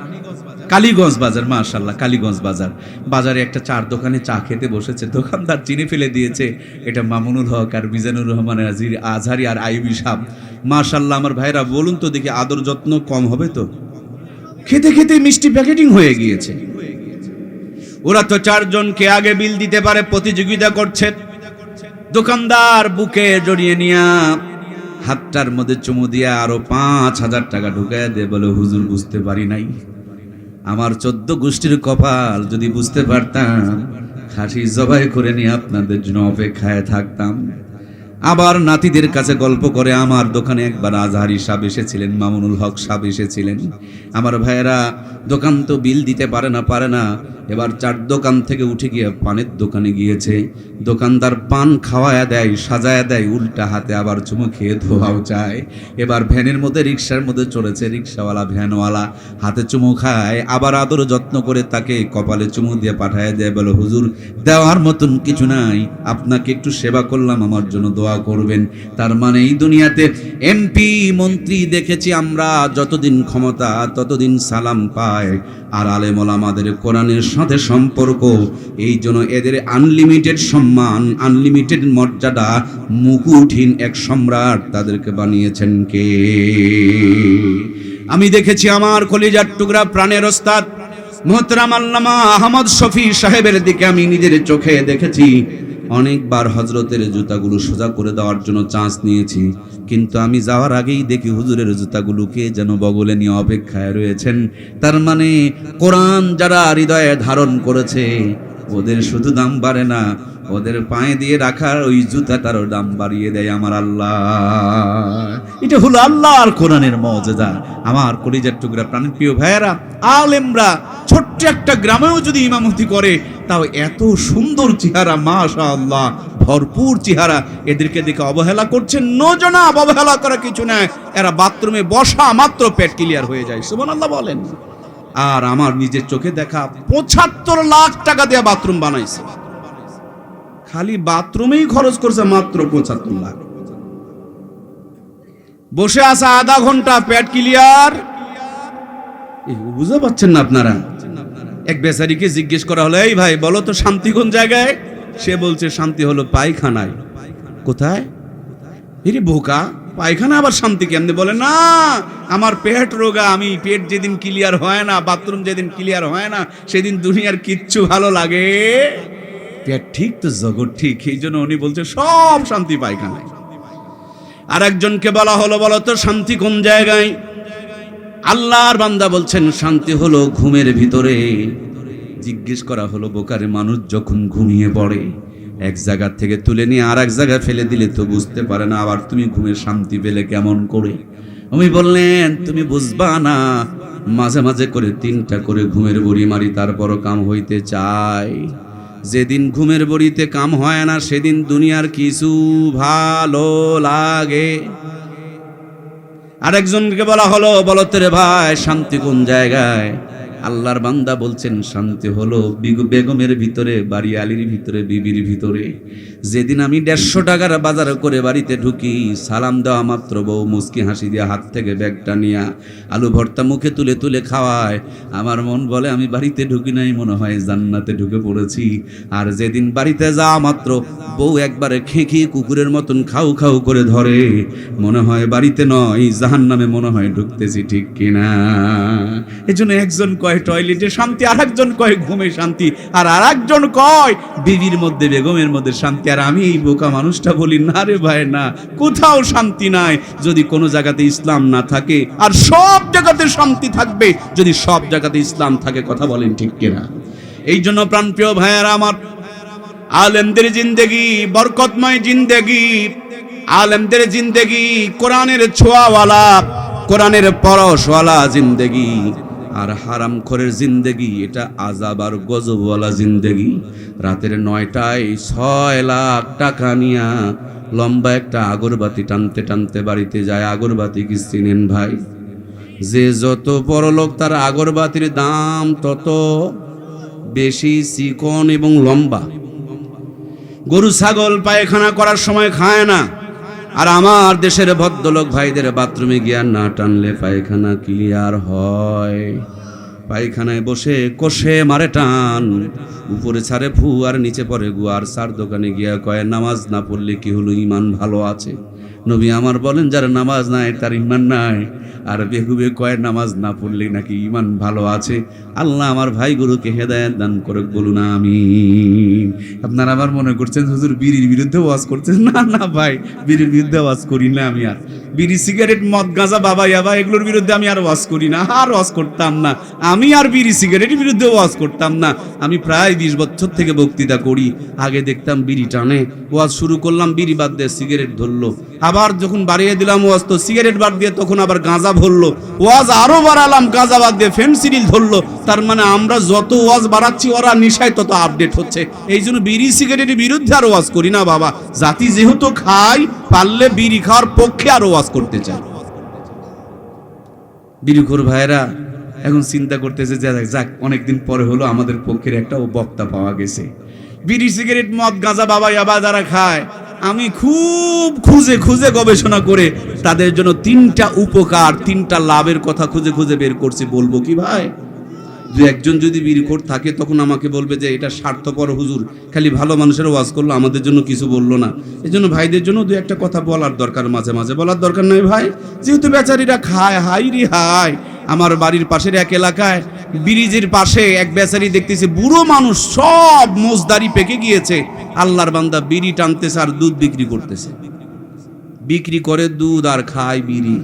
কালীগঞ্জ বাজার, মাশাআল্লাহ কালীগঞ্জ বাজার। বাজারে একটা চার দোকানে চা খেতে বসেছে, দোকানদার চিনে ফেলে দিয়েছে এটা মামুনুল হক আর মিজানুর রহমান আজহারি আর আইয়ুবী সাহেব। মাশাআল্লাহ আমার ভাইরা বলুন তো দেখি, আদর যত্ন কম হবে তো? খেতে খেতে মিষ্টি প্যাকেটিং হয়ে গিয়েছে। ওরা তো 4 জনকে আগে বিল দিতে পারে প্রতিযোগিতা করছে। দোকানদার বুকে জড়িয়ে নিয়া হাতটার মধ্যে চুমু দিয়া আরো 5,000 টাকা ঢুকায় দিয়ে বলে, হুজুর বুঝতে পারি নাই, আমার 14 গোষ্ঠীর কপাল, যদি বুঝতে পারতাম খাসি জবাই করে নিয়ে আপনাদের জন্য অপেক্ষায় থাকতাম। আবার নাতিদের কাছে গল্প করে, আমার দোকানে একবার আজহারি সাহেব এসেছিলেন, মামুনুল হক সাহেব এসেছিলেন। আমার ভাইয়েরা দোকান তো বিল দিতে পারে না। এবার 4 দোকান থেকে উঠে গিয়ে পানের দোকানে গিয়েছে। দোকানদার পান খাওয়ায়া দেয়, সাজায়া দেয়, উল্টা হাতে আবার চুমু খেয়ে ধোয়াও চায়। এবার ভ্যানের মধ্যে, রিক্সার মধ্যে চড়েছে, রিক্সাওয়ালা ভ্যানওয়ালা হাতে চুমু খায়, আবার আদর যত্ন করে তাকে কপালে চুমু দিয়ে পাঠায় দেয়, বলে হুজুর দেওয়ার মতন কিছু নাই, আপনাকে একটু সেবা করলাম, আমার জন্য দোয়া করবেন। তার মানে এই দুনিয়াতে এমপি মন্ত্রী দেখেছি আমরা, যতদিন ক্ষমতা ততদিন সালাম পায়। আর আলেম ওলামাদের কোরআনের সাথে সম্পর্ক, এই জন্য এদের আনলিমিটেড সম্মান, আনলিমিটেড মর্যাদা, মুকুটহীন এক সম্রাট তাদেরকে বানিয়েছেন কে? আমি দেখেছি আমার কলিজার টুকরা প্রাণের ওস্তাদ মুহতারাম আল্লামা আহমদ শফি সাহেবের দিকে আমি নিজের চোখে দেখেছি। অনেকবার হজরতের জুতাগুলো সোজা করে দেওয়ার জন্য চান্স নিয়েছি, কিন্তু আমি যাওয়ার আগেই দেখি হুজুরের জুতাগুলোকে যেন বগলে নিয়ে অপেক্ষায় রয়েছেন। তার মানে কোরআন যারা হৃদয়ে ধারণ করেছে ওদের শুধু দাম বাড়ে না, ওদের পায়ে দিয়ে রাখার ওই জুতাটারও দাম বাড়িয়ে দেয় আমার আল্লাহ। এটা হলো আল্লাহর কোরআনের মর্যাদা। আমার কলিজার টুকরা প্রাণের প্রিয় ভাইয়েরা, আলেমরা ছোট্ট একটা গ্রামেও যদি ইমামতি করে তাও এত সুন্দর চেহারা, মাশাআল্লাহ ভরপুর চেহারা। এদেরকে দেখে অবহেলা করছেন? নজনা, অবহেলা করা কিছু না। এরা বাথরুমে বসা মাত্র পেট ক্লিয়ার হয়ে যায়, সুবহানাল্লাহ বলেন। আর আমার নিজের চোখে দেখা 75 লাখ টাকা দিয়ে বাথরুম বানাইছে, খালি বাথরুমেই খরচ করছে মাত্র 75 লাখ। বসে আছে আধা ঘন্টা, পেট ক্লিয়ার। বুঝতে পারছেন না আপনারা? এক বেচারিকে জিজ্ঞেস করা হলো, এই ভাই বলো তো শান্তি কোন জায়গায়? সে বলছে শান্তি হলো পায়খানায়। কোথায়? এরে বোকা, পায়খানা আবার শান্তি কেমনে? বলে না, আমার পেট রোগা, আমি পেট যেদিন ক্লিয়ার হয় না, বাথরুম যেদিন ক্লিয়ার হয় না, সেদিন দুনিয়ার কিচ্ছু ভালো লাগে। পেট ঠিক তো জগৎ ঠিক, এই জন্য উনি বলছে সব শান্তি পায়খানায়। আর একজনকে বলা হলো, বলো তো শান্তি কোন জায়গায়? আল্লাহর বান্দা বলছেন শান্তি হলো ঘুমের ভিতরে। জিজ্ঞেস করা হলো, বোকারে মানুষ যখন ঘুমিয়ে পড়ে এক জায়গা থেকে তুলে নিয়ে আর এক জায়গায় ফেলে দিলে তো বুঝতে পারে না, আবার তুমি ঘুমের শান্তি পেলে কেমন করে? উনি বললেন তুমি বুঝবা না, মাঝে মাঝে করে 3টা করে ঘুমের বড়ি মারি, তারপরও কাম হইতে চাই। যেদিন ঘুমের বড়িতে কাম হয় না সেদিন দুনিয়ার কিছু ভালো লাগে। আরেকজনকে বলা হলো, বলো রে ভাই শান্তি কোন জায়গায়? আল্লাহর বান্দা বলছেন শান্তি হলো বেগমের ভিতরে, বাড়ি আলীর ভিতরে, বিবির ভিতরে। যেদিন আমি 150 টাকার বাজার করে বাড়িতে ঢুকি, সালাম দেওয়া মাত্র বউ মুচকি হাসি দিয়ে হাত থেকে ব্যাগটা নিয়ে আলু ভর্তা মুখে তুলে তুলে খাওয়ায়, আমার মন বলে আমি বাড়িতে ঢুকি নাই, মনে হয় জান্নাতে ঢুকে পড়েছি। আর যেদিন বাড়িতে যাওয়া মাত্র বউ একবারে খেঁকিয়ে কুকুরের মতন খাউ খাউ করে ধরে, মনে হয় বাড়িতে নয় জাহান্নামে মনে হয় ঢুকতেছি, ঠিক কিনা? এজন্য একজন কয় টয়লেটে শান্তি, আর একজন কয় ঘুমে শান্তি, আর একজন কয় বিবির মধ্যে বেগমের মধ্যে শান্তি। আর আমি এই বোকা মানুষটা বলি, না রে ভাই না, কোথাও শান্তি নাই যদি কোনো জায়গাতে ইসলাম না থাকে, আর সব জায়গাতে শান্তি থাকবে যদি সব জায়গাতে ইসলাম থাকে। কথা বলেন ঠিক কিনা? এই জন্য প্রাণপ্রিয় ভাইয়ারা আমার, আলেমদের জিন্দেগি বরকতময় জিন্দেগি, আলেমদের জিন্দেগি কোরআনের ছোঁয়াওয়ালা, কোরআনের পরশওয়ালা জিন্দেগি। আর হারামখোরের জিন্দেগি এটা আযাব আর গজবওয়ালা জিন্দেগি। রাতের 9টায় 6 লাখ টাকা নিয়া লম্বা একটা আগরবাতি টানতে টানতে বাড়িতে যায়। আগরবাতি কি চিনেন ভাই? যে যত বড় লোক তার আগরবাতির দাম তত বেশি চিকন এবং লম্বা। গরু ছাগল পায়খানা করার সময় খায় না, আর আমার দেশের ভদ্রলোক ভাইদের বাথরুমে গিয়া না টানলে পায়খানা ক্লিয়ার হয়। পায়খানায় বসে কষে মারে টান, উপরে ছাড়ে ফু আর নিচে পড়ে গু। আর সার দোকানে গিয়া কয় নামাজ না পড়লে কি হলো, ইমান ভালো আছে? নবী আমার বলেন যার নামাজ নাই তার ইমান নাই। আর বেহুবে কয় নামাজ না পড়লে নাকি ইমান ভালো আছে। আল্লাহ আমার ভাইগুলোকে হেদায়েত দান করে, বলুন আমিন। আপনারা আবার মনে করছেন হুজুর বিড়ির বিরুদ্ধে ওয়াজ করছেন। না না ভাই, বিড়ির বিরুদ্ধে ওয়াজ করি না আমি। আর বিড়ি সিগারেট মদ গাঁজা বাবা ইয়াবা এগুলোর বিরুদ্ধে আমি আর ওয়াজ করি না, আর ওয়াজ করতাম না। আমি আর বিড়ি সিগারেটের বিরুদ্ধে ওয়াজ করতাম না। আমি প্রায় 20 বছর থেকে বক্তৃতা করি। আগে দেখতাম বিড়ি টানে, ওয়াজ শুরু করলাম বিড়ি বাদ দিয়ে সিগারেট ধরলো। আবার যখন বাড়িয়ে দিলাম ওয়াজ, তো সিগারেট বাদ দিয়ে তখন আবার গাঁজা ধরলো। ওয়াজ আরো বাড়ালাম, গাঁজা বাদ দিয়ে ফেনসিডিল ধরলো। তার মানে আমরা যত ওয়াজ বাড়াচ্ছি ওরা নিশায় তত আপডেট হচ্ছে। এই জন্য বিড়ি সিগারেটের বিরুদ্ধে আর ওয়াজ করি না বাবা। জাতি যেহেতু খাই, পারলে বিড়ি খাওয়ার পক্ষে আরো ওয়াজ করতে চাই। বিড়িখোর ভাইরা এখন চিন্তা করতেছে যে যাক অনেকদিন পরে হলো আমাদের পক্ষের একটা বক্তা পাওয়া গেছে। বিড়ি সিগারেট মদ গাঁজা বাবা ইয়াবা যারা খায়, আমি খুব খুঁজে খুঁজে গবেষণা করে তাদের জন্য 3টা উপকার 3টা লাভের কথা খুঁজে খুঁজে বের করছি। বলবো কি ভাই? দু একজন যদি বিড়িখোর থাকে তখন আমাকে বলবে যে এটা স্বার্থপর হুজুর, খালি ভালো মানুষের ওয়াজ করলো, আমাদের জন্য কিছু বললো না। এই জন্য ভাইদের জন্য দু একটা কথা বলার দরকার, মাঝে মাঝে বলার দরকার নয় ভাই। যেহেতু বেচারিরা খায়, হাই রে হাই। আমার বাড়ির পাশের এক এলাকায় ব্রিজের পাশে এক বেচারি দেখতেছি, বুড়ো মানুষ, সব মোজদারি পেকে গিয়েছে। আল্লাহর বান্দা বিড়ি টানতেছে আর দুধ বিক্রি করতেছে। বিক্রি করে দুধ আর খায় বিড়ি।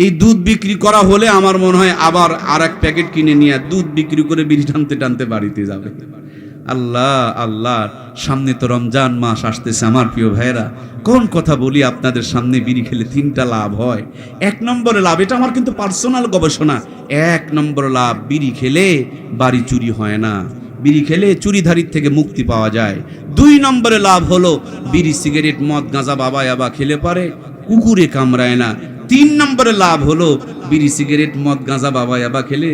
এই দুধ বিক্রি করা হলে আমার মনে হয় আবার আর এক প্যাকেট কিনে নিয়ে দুধ বিক্রি করে বিড়ি টানতে টানতে বাড়িতে যাবে। আল্লাহ আল্লাহ, সামনে তো রমজান মাস আসতেছে আমার প্রিয় ভাইয়েরা। কোন কথা বলি আপনাদের সামনে, বিড়ি খেলে 3টা লাভ হয়। 1 নম্বরে লাভ, এটা আমার কিন্তু পার্সোনাল গবেষণা। 1 নম্বর লাভ, বিড়ি খেলে বাড়ি চুরি হয় না, বিড়ি খেলে চুরিধারির থেকে মুক্তি পাওয়া যায়। 2 নম্বরে লাভ হলো বিড়ি সিগারেট মদ গাঁজা বাবা ইয়াবা খেলে পারে কুকুরে কামড়ায় না। 3 নম্বরে লাভ হলো বিড়ি সিগারেট মদ গাঁজা বাবা ইয়াবা খেলে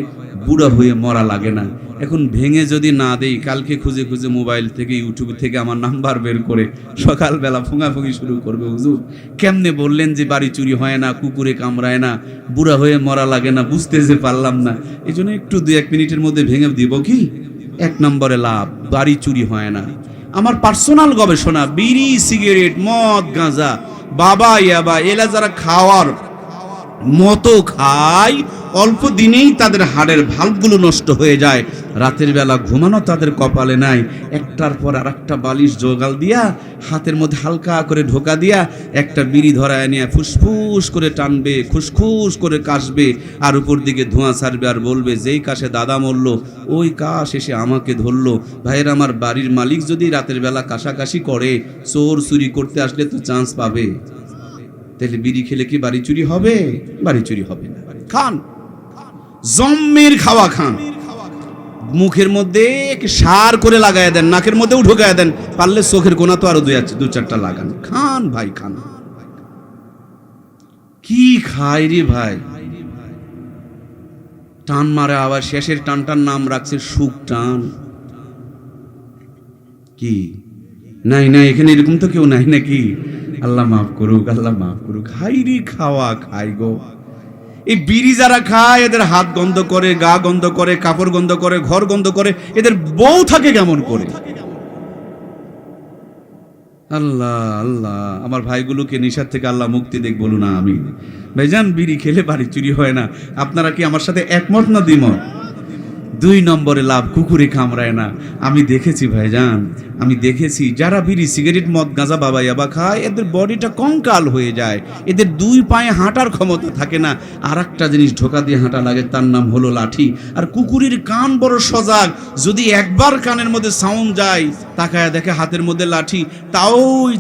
বুড়া হয়ে মরা লাগে না। এখন ভেঙে যদি না দেই, কালকে খুঁজে খুঁজে মোবাইল থেকে ইউটিউব থেকে আমার নাম্বার বের করে সকালবেলা ফুঙাফুঙি শুরু করবে, হুজুর কেমনে বললেন যে বাড়ি চুরি হয় না, কুকুরে কামড়ায় না, বুড়া হয়ে মরা লাগে না, বুঝতে যে পারলাম না। এই জন্য একটু 2-1 মিনিটের মধ্যে ভেঙে দিব কি। 1 নম্বরে লাভ, বাড়ি চুরি হয় না। আমার পার্সোনাল গবেষণা, বিড়ি সিগারেট মদ গাঁজা বাবা ইয়াবা এলা যারা খাওয়ার মতো খায়, অল্প দিনেই তাদের হাড়ের ভালভগুলো নষ্ট হয়ে যায়। রাতের বেলা ঘুমানো তাদের কপালে নাই। একটার পর আর একটা বালিশ জোগাল দিয়া হাতের মধ্যে হালকা করে ঢোকা দিয়া একটা বিড়ি ধরায় নিয়ে ফুসফুস করে টানবে, খুসখুস করে কাশবে, আর উপর দিকে ধোঁয়া ছাড়বে, আর বলবে যেই কাশে দাদা মরলো ওই কাশ এসে আমাকে ধরলো। ভাইয়ের আমার, বাড়ির মালিক যদি রাতের বেলা কাশাকাশি করে, চোর চুরি করতে আসলে তো চান্স পাবে। তাহলে বিড়ি খেলে কি বাড়ি চুরি হবে? বাড়ি চুরি হবে না। খান, জম্মের খাওয়া খান, মুখের মধ্যে সার করে লাগায় দেন, নাকের মধ্যেও ঢুকায় দেন, পারলে চোখের কোনা তো আরো দু চারটা লাগান, খান ভাই খান। কি খায় রে ভাই, টান মারে, আবার শেষের টানটার নাম রাখছে সুখ টান। কি নাই নাই, এখানে এরকম তো কেউ নাই নাকি? আল্লাহ মাফ করুক, আল্লাহ মাফ করুক। হাইরি খাওয়া খাই গো। এই বিড়ি যারা খায় এদের হাত গন্ধ করে, গা গন্ধ করে, কাপড় গন্ধ করে, ঘর গন্ধ করে, এদের বউ থাকে কেমন করে? আল্লাহ আল্লাহ, আমার ভাইগুলোকে নেশার থেকে আল্লাহ মুক্তি দেখ, বলুন না আমি। ভাইজান, বিড়ি খেলে বাড়ি চুরি হয় না, আপনারা কি আমার সাথে একমত না দ্বিমত? 2 নম্বরে লাভ, কুকুরে কামড়ায় না। আমি দেখেছি ভাইজান, আমি দেখেছি যারা বিড়ি সিগারেট মদ গাঁজা বাবা ইয়াবা খায়, এদের বডিটা কঙ্কাল হয়ে যায়, এদের 2 পায়ে হাঁটার ক্ষমতা থাকে না। আর একটা জিনিস ঢোকা দিয়ে হাঁটা লাগে, তার নাম হলো লাঠি। আর কুকুরের কান বড় সজাগ, যদি একবার কানের মধ্যে সাউন্ড যায়, তাকায় দেখে হাতের মধ্যে লাঠি,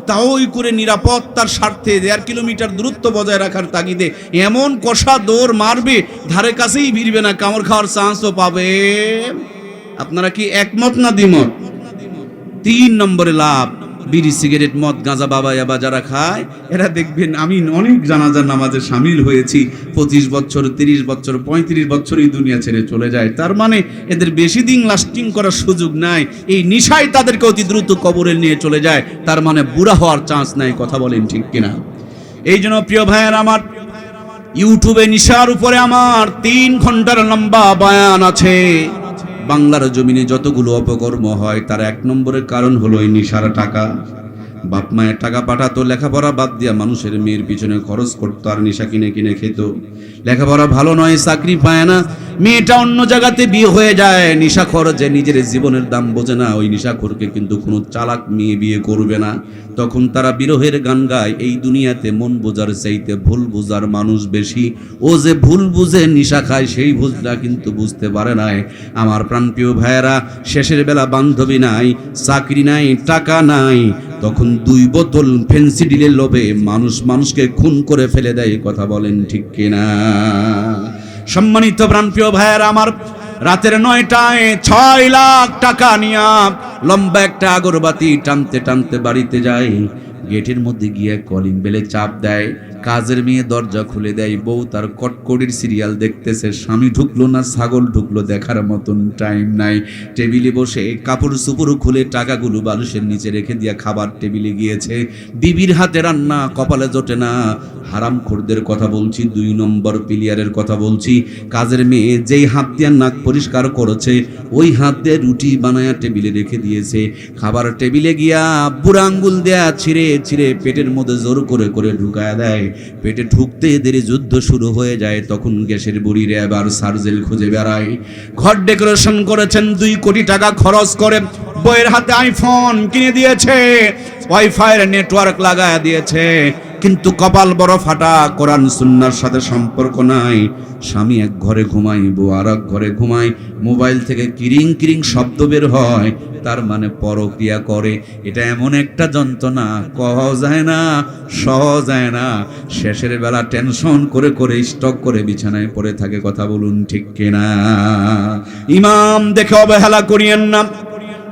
তাওই করে নিরাপত্তার স্বার্থে 1.5 কিলোমিটার দূরত্ব বজায় রাখার তাগিদে এমন কষা দৌড় মারবে, ধারে কাছেই ভিড়বে না, কামড় খাওয়ার চান্সও পাবে। আপনারা কি একমত না দ্বিমত? 3 নম্বরে লাভ, বিড়ি সিগারেট মদ গাঁজা বাবা ইয়াবা যারা খায়, এরা দেখবেন, আমি অনেক জানাজার নামাজে শামিল হয়েছি, 25 বছর 30 বছর 35 বছরই দুনিয়া ছেড়ে চলে যায়। তার মানে এদের বেশি দিন লাস্টিং করার সুযোগ নাই, এই নিশায় তাদেরকে অতি দ্রুত কবরে নিয়ে চলে যায়, তার মানে বুড়া হওয়ার চান্স নাই। কথা বলেন ঠিক কিনা? এই জন্য প্রিয় ভাইয়ের আমার, ইউটিউবে নিশার উপরে আমার 3 ঘন্টার লম্বা বয়ান আছে। বাংলার জমিনে যতগুলো অপকর্ম হয় তার 1 নম্বরের কারণ হলো এই নিশার টাকা। বাপ মায়ের টাকা পাঠাতো, লেখাপড়া বাদ দিয়া মানুষের মেয়ের পিছনে খরচ করতো, আর নেশা কিনে কিনে খেত। লেখাপড়া ভালো নয়, চাকরি পায় না, মেয়েটা অন্য জায়গাতে বিয়ে হয়ে যায়। নেশাখোর যে নিজের জীবনের দাম বোঝে না, ওই নেশাখোরকে কিন্তু কোনো চালাক মেয়ে বিয়ে করবে না। তখন তারা বিরহের গান গায়, এই দুনিয়াতে মন বোঝার চাইতে ভুল বোঝার মানুষ বেশি। ও যে ভুল বুঝে নেশা খায়, সেই ভুলটা কিন্তু বুঝতে পারে নাই। আমার প্রাণপ্রিয় ভাইয়েরা, শেষের বেলা বান্ধবী নাই, চাকরি নাই, টাকা নাই, তখন 2 বোতল ফেন্সিডিলের লোভে মানুষকে খুন করে ফেলে দেয়। কথা বলেন ঠিক কিনা? সম্মানিত প্রাণপ্রিয় ভাইয়েরা আমার, রাতের 9টায় 6 লাখ টাকা নিয়ে লম্বা একটা আগরবাতি টানতে টানতে বাড়িতে যায়। গেটের মধ্যে গিয়ে কলিং বেলে চাপ দেয়, কাজের মেয়ে দরজা খুলে দেয়। বউ তার কটকটির সিরিয়াল দেখতেছে, স্বামী ঢুকলো না ছাগল ঢুকলো দেখার মতন টাইম নাই। টেবিলে বসে কাপড় চুপড় খুলে টাকাগুলো বালুসের নিচে রেখে দিয়ে খাবার টেবিলে গিয়েছে। বিবির হাতে রান্না কপালে জোটে না। হারামখোরদের কথা বলছি, 2 নম্বর প্লেয়ারের কথা বলছি। কাজের মেয়ে যেই হাত দিয়ে নাক পরিষ্কার করেছে, ওই হাত দিয়ে রুটি বানায়া টেবিলে রেখে দিয়েছে। খাবার টেবিলে গিয়া বুড়া আঙ্গুল দেয়া ছিঁড়ে ছিঁড়ে পেটের মধ্যে জোর করে করে ঢুকায়া দেয়। পেটে ঢুকতে এদের যুদ্ধ শুরু হয়ে যায়। তখন গ্যাসের বুড়িরে আবার সার্জেল খুঁজে বেড়ায়। ঘর ডেকোরেশন করেছেন, 2 কোটি টাকা খরচ করে বইয়ের হাতে আইফোন কিনে দিয়েছে, ওয়াইফাইয়ের নেটওয়ার্ক লাগায় দিয়েছে, কিন্তু কপাল বড় ফাটা, কোরআন সুন্নাহর সাথে সম্পর্ক নাই। স্বামী এক ঘরে ঘুমায়, বউ আর এক ঘরে ঘুমায়, মোবাইল থেকে কিরিং কিরিং শব্দ বের হয়, তার মানে পরক্রিয়া করে। এটা এমন একটা যন্ত্রণা, কওয়া যায় না, সহজ যায় না। শেষের বেলা টেনশন করে করে স্টক করে বিছানায় পড়ে থাকে। কথা বলুন ঠিক কিনা? ইমাম দেখে অবহেলা করিয়েন না।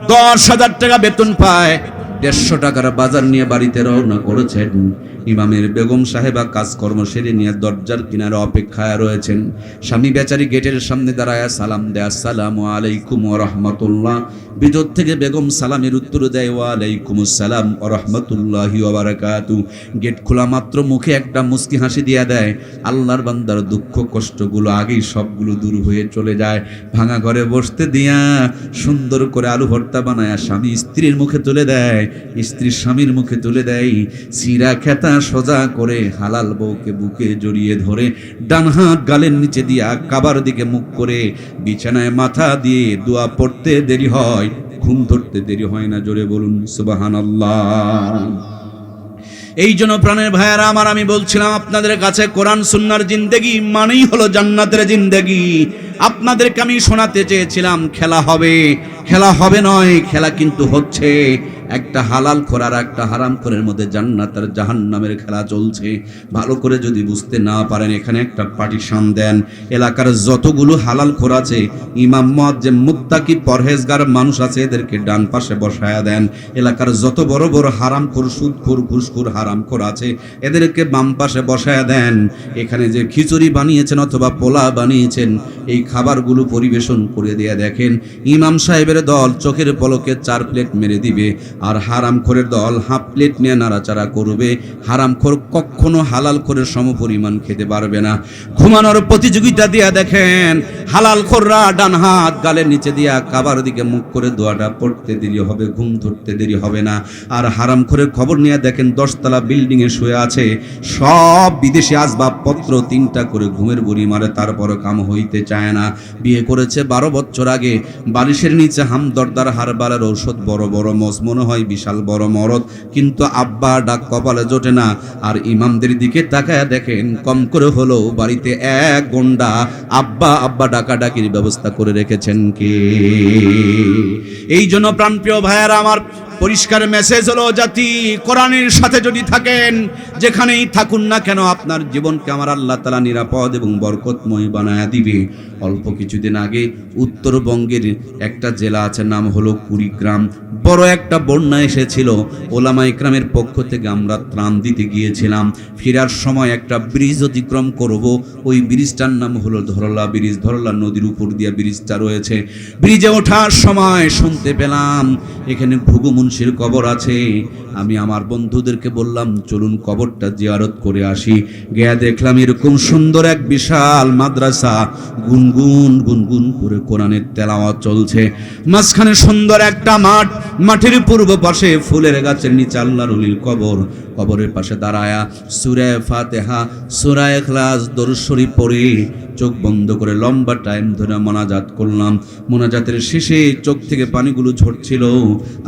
10,000 টাকা বেতন পায়, 150 টাকার বাজার নিয়ে বাড়িতে রওনা করেছেন। ইমামের বেগম সাহেবা কাজকর্ম সেরে নিয়ে দরজার কিনারে অপেক্ষায় রয়েছেন। স্বামী বেচারি গেটের সামনে দাঁড়ায় সালাম দেয়, আসসালামু আলাইকুম ওয়া রাহমাতুল্লাহ। ভিতর থেকে বেগম সালামের উত্তর দেয়, ওয়া আলাইকুমুস সালাম ওয়া রাহমাতুল্লাহি ওয়া বারাকাতু। গেট খোলা মাত্র মুখে একটা মুস্কি হাসি দিয়ে দেয়। আল্লাহর বান্দার দুঃখ কষ্টগুলো আগেই সবগুলো দূর হয়ে চলে যায়। ভাঙা ঘরে বসতে দিয়া সুন্দর করে আলু ভর্তা বানায় স্বামী স্ত্রীর মুখে তুলে দেয়, স্ত্রী স্বামীর মুখে তুলে দেয়। সিরা খেতা সোজা করে হালাল বউকে বুকে জড়িয়ে ধরে ডান হাত গালের নিচে দিয়া কাবার দিকে মুখ করে বিছানায় মাথা দিয়ে দোয়া পড়তে দেরি হয়, ঘুম ধরতে দেরি হয় না। জোরে বলুন সুবহানাল্লাহ। এই জন্য প্রাণের ভাইয়ারা আমার, আমি বলছিলাম আপনাদের কাছে, কোরআন সুন্নাহর জিন্দেগি মানেই হলো জান্নাতের জিন্দেগি। আপনাদেরকে আমি শোনাতে চেয়েছিলাম খেলা হবে, খেলা হবে নয়, খেলা কিন্তু হচ্ছে। একটা হালাল খোর আর একটা হারাম খোরের মধ্যে জান্নাত আর জাহান্নামের খেলা চলছে। ভালো করে যদি বুঝতে না পারেন, এখানে একটা পার্টিশন দেন। এলাকার যতগুলো হালাল খোর আছে, ইমাম মুয়াজ্জিম মুত্তাকি পরহেজগার মানুষ আছে, এদেরকে ডান পাশে বসায়া দেন। এলাকার যত বড় বড় হারাম খোর, সুদখোর, ঘুষখোর, হারাম খোর আছে, এদেরকে বাম পাশে বসায়া দেন। এখানে যে খিচুড়ি বানিয়েছেন অথবা পোলা বানিয়েছেন, এই খাবারগুলো পরিবেশন করে দিয়ে দেখেন, ইমাম সাহেবের দল চোখের পলকে 4 প্লেট মেরে দিবে, আর হারামখোরের দল হাফ প্লেট নিয়ে নাড়াচাড়া করবে। হারামখোর কখনো হালাল খোরের সমপরিমাণ খেতে পারবে না। ঘুমানোর প্রতিযোগিতা দিয়া দেখেন, হালাল খোররা ডান হাত গালের নিচে দিয়া কাবার দিকে মুখ করে দোয়াটা পড়তে দেরি হবে, ঘুম ধরতে দেরি হবে না। আর হারামখোরের খবর নিয়ে দেখেন, 10 তলা বিল্ডিং এ শুয়ে আছে, সব বিদেশি আসবাবপত্র 3টা করে ঘুমের বুড়ি মারে, তারপরও কাম হইতে চায় না। বিয়ে করেছে 12 বছর আগে, বালিশের নিচে হামদর্দার হারবারের ঔষধ, বড় বড় মস, মনে হয় বিশাল বড় মরদ, কিন্তু আব্বা ডাক কপালে জোটে না। আর ইমামদের দিকে তাকায় দেখেন, কম করে হলো বাড়িতে 1 গন্ডা আব্বা আব্বা ডাকাডাকির ব্যবস্থা করে রেখেছেন কে? এই জন্য প্রাণপ্রিয় ভাইয়ারা আমার, পরিষ্কার মেসেজ হলো, জাতি কোরআনের সাথে যদি থাকেন, যেখানেই থাকুন না কেন, আপনার জীবনকে আমার আল্লাহ তাআলা নিরাপদ এবং বরকতময় বানায়া দিবে। অল্প কিছুদিন আগে উত্তরবঙ্গের একটা জেলা আছে, নাম হলো কুড়িগ্রাম, বড় একটা বন্যা এসেছিল। ওলামা ইকরামের পক্ষ থেকে আমরা ত্রাণ দিতে গিয়েছিলাম। ফেরার সময় একটা ব্রিজ অতিক্রম করব, ওই ব্রিজটার নাম হলো ধরলা ব্রিজ। ধরলা নদীর উপর দিয়ে ব্রিজটা রয়েছে। ব্রিজে ওঠার সময় শুনতে পেলাম এখানে ঘুঘু মুন্সির কবর আছে। আমি আমার বন্ধুদেরকে বললাম, চলুন কবরটা জিয়ারত করে আসি। গিয়ে দেখলাম এরকম সুন্দর এক বিশাল মাদ্রাসা, গুনগুন গুনগুন করে কোরআনের তেলাওয়াত চলছে। মাঝখানে সুন্দর একটা মাঠ, মাঠের পূর্ব পাশে ফুলের গাছের নিচে আল্লাহর ওলির কবর। কবরের পাশে দাঁড়ায়া সূরা ফাতিহা, সূরা ইখলাস, দরুদ শরীফ পড়ে চোখ বন্ধ করে লম্বা টাইম ধরে মোনাজাত করলাম। মোনাজাতের শেষে চোখ থেকে পানিগুলো ঝরছিল,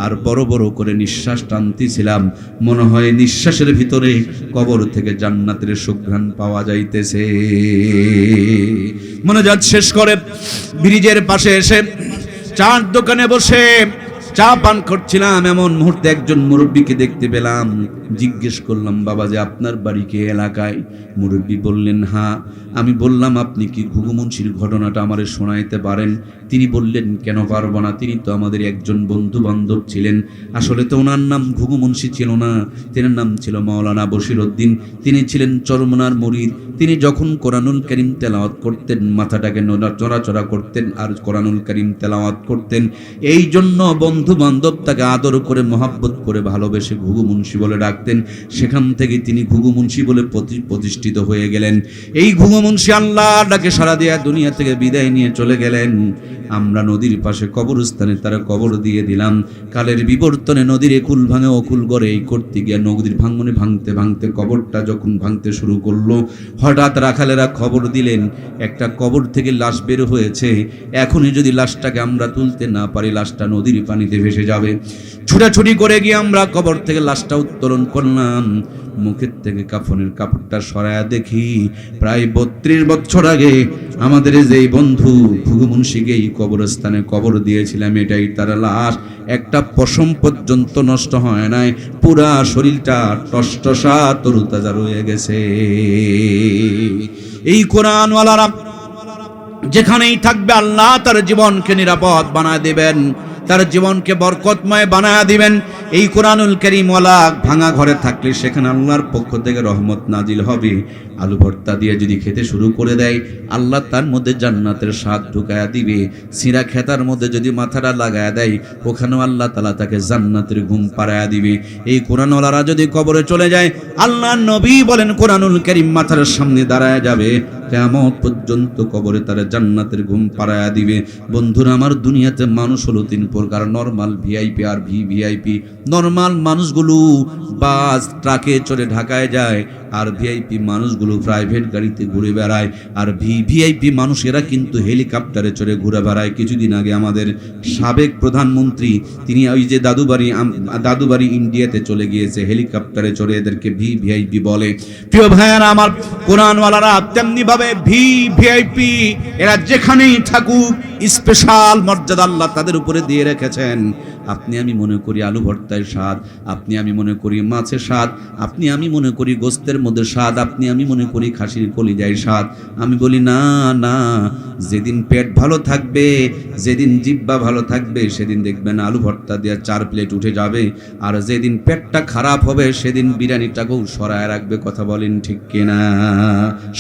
আর বড় বড় করে নিঃশ্বাস টানতেছিলাম। মনে হয় নিঃশ্বাসের ভিতরে কবর থেকে জান্নাতের সুঘ্রাণ পাওয়া যাইতেছে। মোনাজাত শেষ করে ব্রিজের পাশে এসে চার দোকানে বসে চা পান করছিলাম, এমন মুহূর্তে একজন মুরব্বীকে দেখতে পেলাম। জিজ্ঞেস করলাম, বাবা যে আপনার বাড়ি কে এলাকায়? মুরব্বী বললেন, হ্যাঁ। আমি বললাম, আপনি কি ঘুঘু মুন্সির ঘটনাটা আমারে শোনাইতে পারেন? তিনি বললেন, কেন পারবো না, তিনি তো আমাদের একজন বন্ধু বান্ধব ছিলেন। আসলে তো ওনার নাম ঘুঘু মুন্সি ছিল না, তেনার নাম ছিল মাওলানা বশির উদ্দিন। তিনি ছিলেন চরমনার মুরিদ। তিনি যখন কোরআনুল কারীম তেলাওয়াত করতেন, মাথাটাকে নড়াচড়া করতেন আর কোরআনুল কারীম তেলাওয়াত করতেন। এই জন্য বন্ধু বান্ধব তাকে আদর করে, মহাব্বত করে, ভালোবেসে ঘুঘু মুন্সি বলে ডাকতেন। সেখান থেকে তিনি ঘুঘু মুন্সি বলে প্রতিষ্ঠিত হয়ে গেলেন। এই ঘুঘু মুন্সি আল্লাহর ডাকে সাড়া দিয়ে দুনিয়া থেকে বিদায় নিয়ে চলে গেলেন। আমরা নদীর পাশে কবরস্থানে তারা কবর দিয়ে দিলাম। কালের বিবর্তনে নদীর একুল ভাঙে অকুল গড়ে, এই করতে গিয়ে নদীর ভাঙনে ভাঙতে ভাঙতে কবরটা যখন ভাঙতে শুরু করলো, হঠাৎ রাখালেরা খবর দিলেন একটা কবর থেকে লাশ বের হয়েছে। এখনই যদি লাশটাকে আমরা তুলতে না পারি, লাশটা নদীর পানিতে ভেসে যাবে। ছুটাছুটি করে গিয়ে আমরা কবর থেকে লাশটা উত্তোলন করলাম। মুখের থেকে কাফনের কাপড়টা সরায়া দেখি, প্রায় 32 বছর আগে আমাদের যেই বন্ধু ঘুঘু মুন্সিকে এই কবরস্থানে কবর দিয়েছিলাম, এটাই তার লাশ। একটা পশম পর্যন্ত নষ্ট হয় নাই, পুরা শরীরটা টসটসা তরুতাজা রয়ে গেছে। এই কোরআনওয়ালারা যেখানেই থাকবে, আল্লাহ তার জীবনকে নিরাপদ বানায় দেবেন, তার জীবনকে বরকতময় বানায় দিবেন। এই কোরআনুল কারীমওয়ালা ভাঙা ঘরে থাকলে সেখানে আল্লাহর পক্ষ থেকে রহমত নাজিল হবে। আলু ভর্তা দিয়ে যদি খেতে শুরু করে দেয়, আল্লাহ তার মধ্যে জান্নাতের স্বাদ ঢুকায়া দিবে। সিরা খেতার মধ্যে যদি মাথাটা লাগায়া দেয়, ওখানেও আল্লাহ তাআলা তাকে জান্নাতের ঘুম পাড়ায়া দিবে। এই কোরআনওয়ালারা যদি কবরে চলে যায়, আল্লাহর নবী বলেন কোরআনুল কারীম মাথার সামনে দাঁড়ায় যাবে, কিয়ামত পর্যন্ত কবরে তারা জান্নাতের ঘুম পাড়ায়া দিবে। বন্ধুরা আমার, দুনিয়াতে মানুষ হলো তিন প্রকার, নরমাল, ভিআইপি আর ভিভিআইপি। নরমাল মানুষগুলো বাস ট্রাকে চড়ে ঢাকায় যায়, আর ভিআইপি মানুষগুলো প্রাইভেট গাড়িতে ঘুরে বেড়ায়, আর ভিভিআইপি মানুষেরা কিন্তু হেলিকপ্টারে চড়ে ঘুরে বেড়ায়। কিছুদিন আগে আমাদের সাবেক প্রধানমন্ত্রী তিনি ওই যে দাদুবাড়ি ইন্ডিয়াতে চলে গিয়েছে, হেলিকপ্টারে চড়ে, এদেরকে ভিভিআইপি বলে। প্রিয় ভাইয়ারা আমার, কোরআনওয়ালারা তেমনি ভাবে ভিভিআইপি, এরা যেখানেই থাকুক স্পেশাল মর্যাদা আল্লাহ তাদের উপরে দিয়ে রেখেছেন। আপনি আমি মনে করি আলু ভর্তায় স্বাদ, আপনি আমি মনে করি মাছের স্বাদ, আপনি আমি মনে করি গোস্তের মধ্যে স্বাদ, আপনি আমি মনে করি খাসির কলিজায় স্বাদ। আমি বলি না না, যেদিন পেট ভালো থাকবে, যেদিন জিহ্বা ভালো থাকবে, সেদিন দেখবেন আলু ভর্তা দিয়ে 4 প্লেট উঠে যাবে। আর যেদিন পেটটা খারাপ হবে, সেদিন বিরিয়ানিটাকেও সরায় রাখবে। কথা বলেন ঠিক কিনা?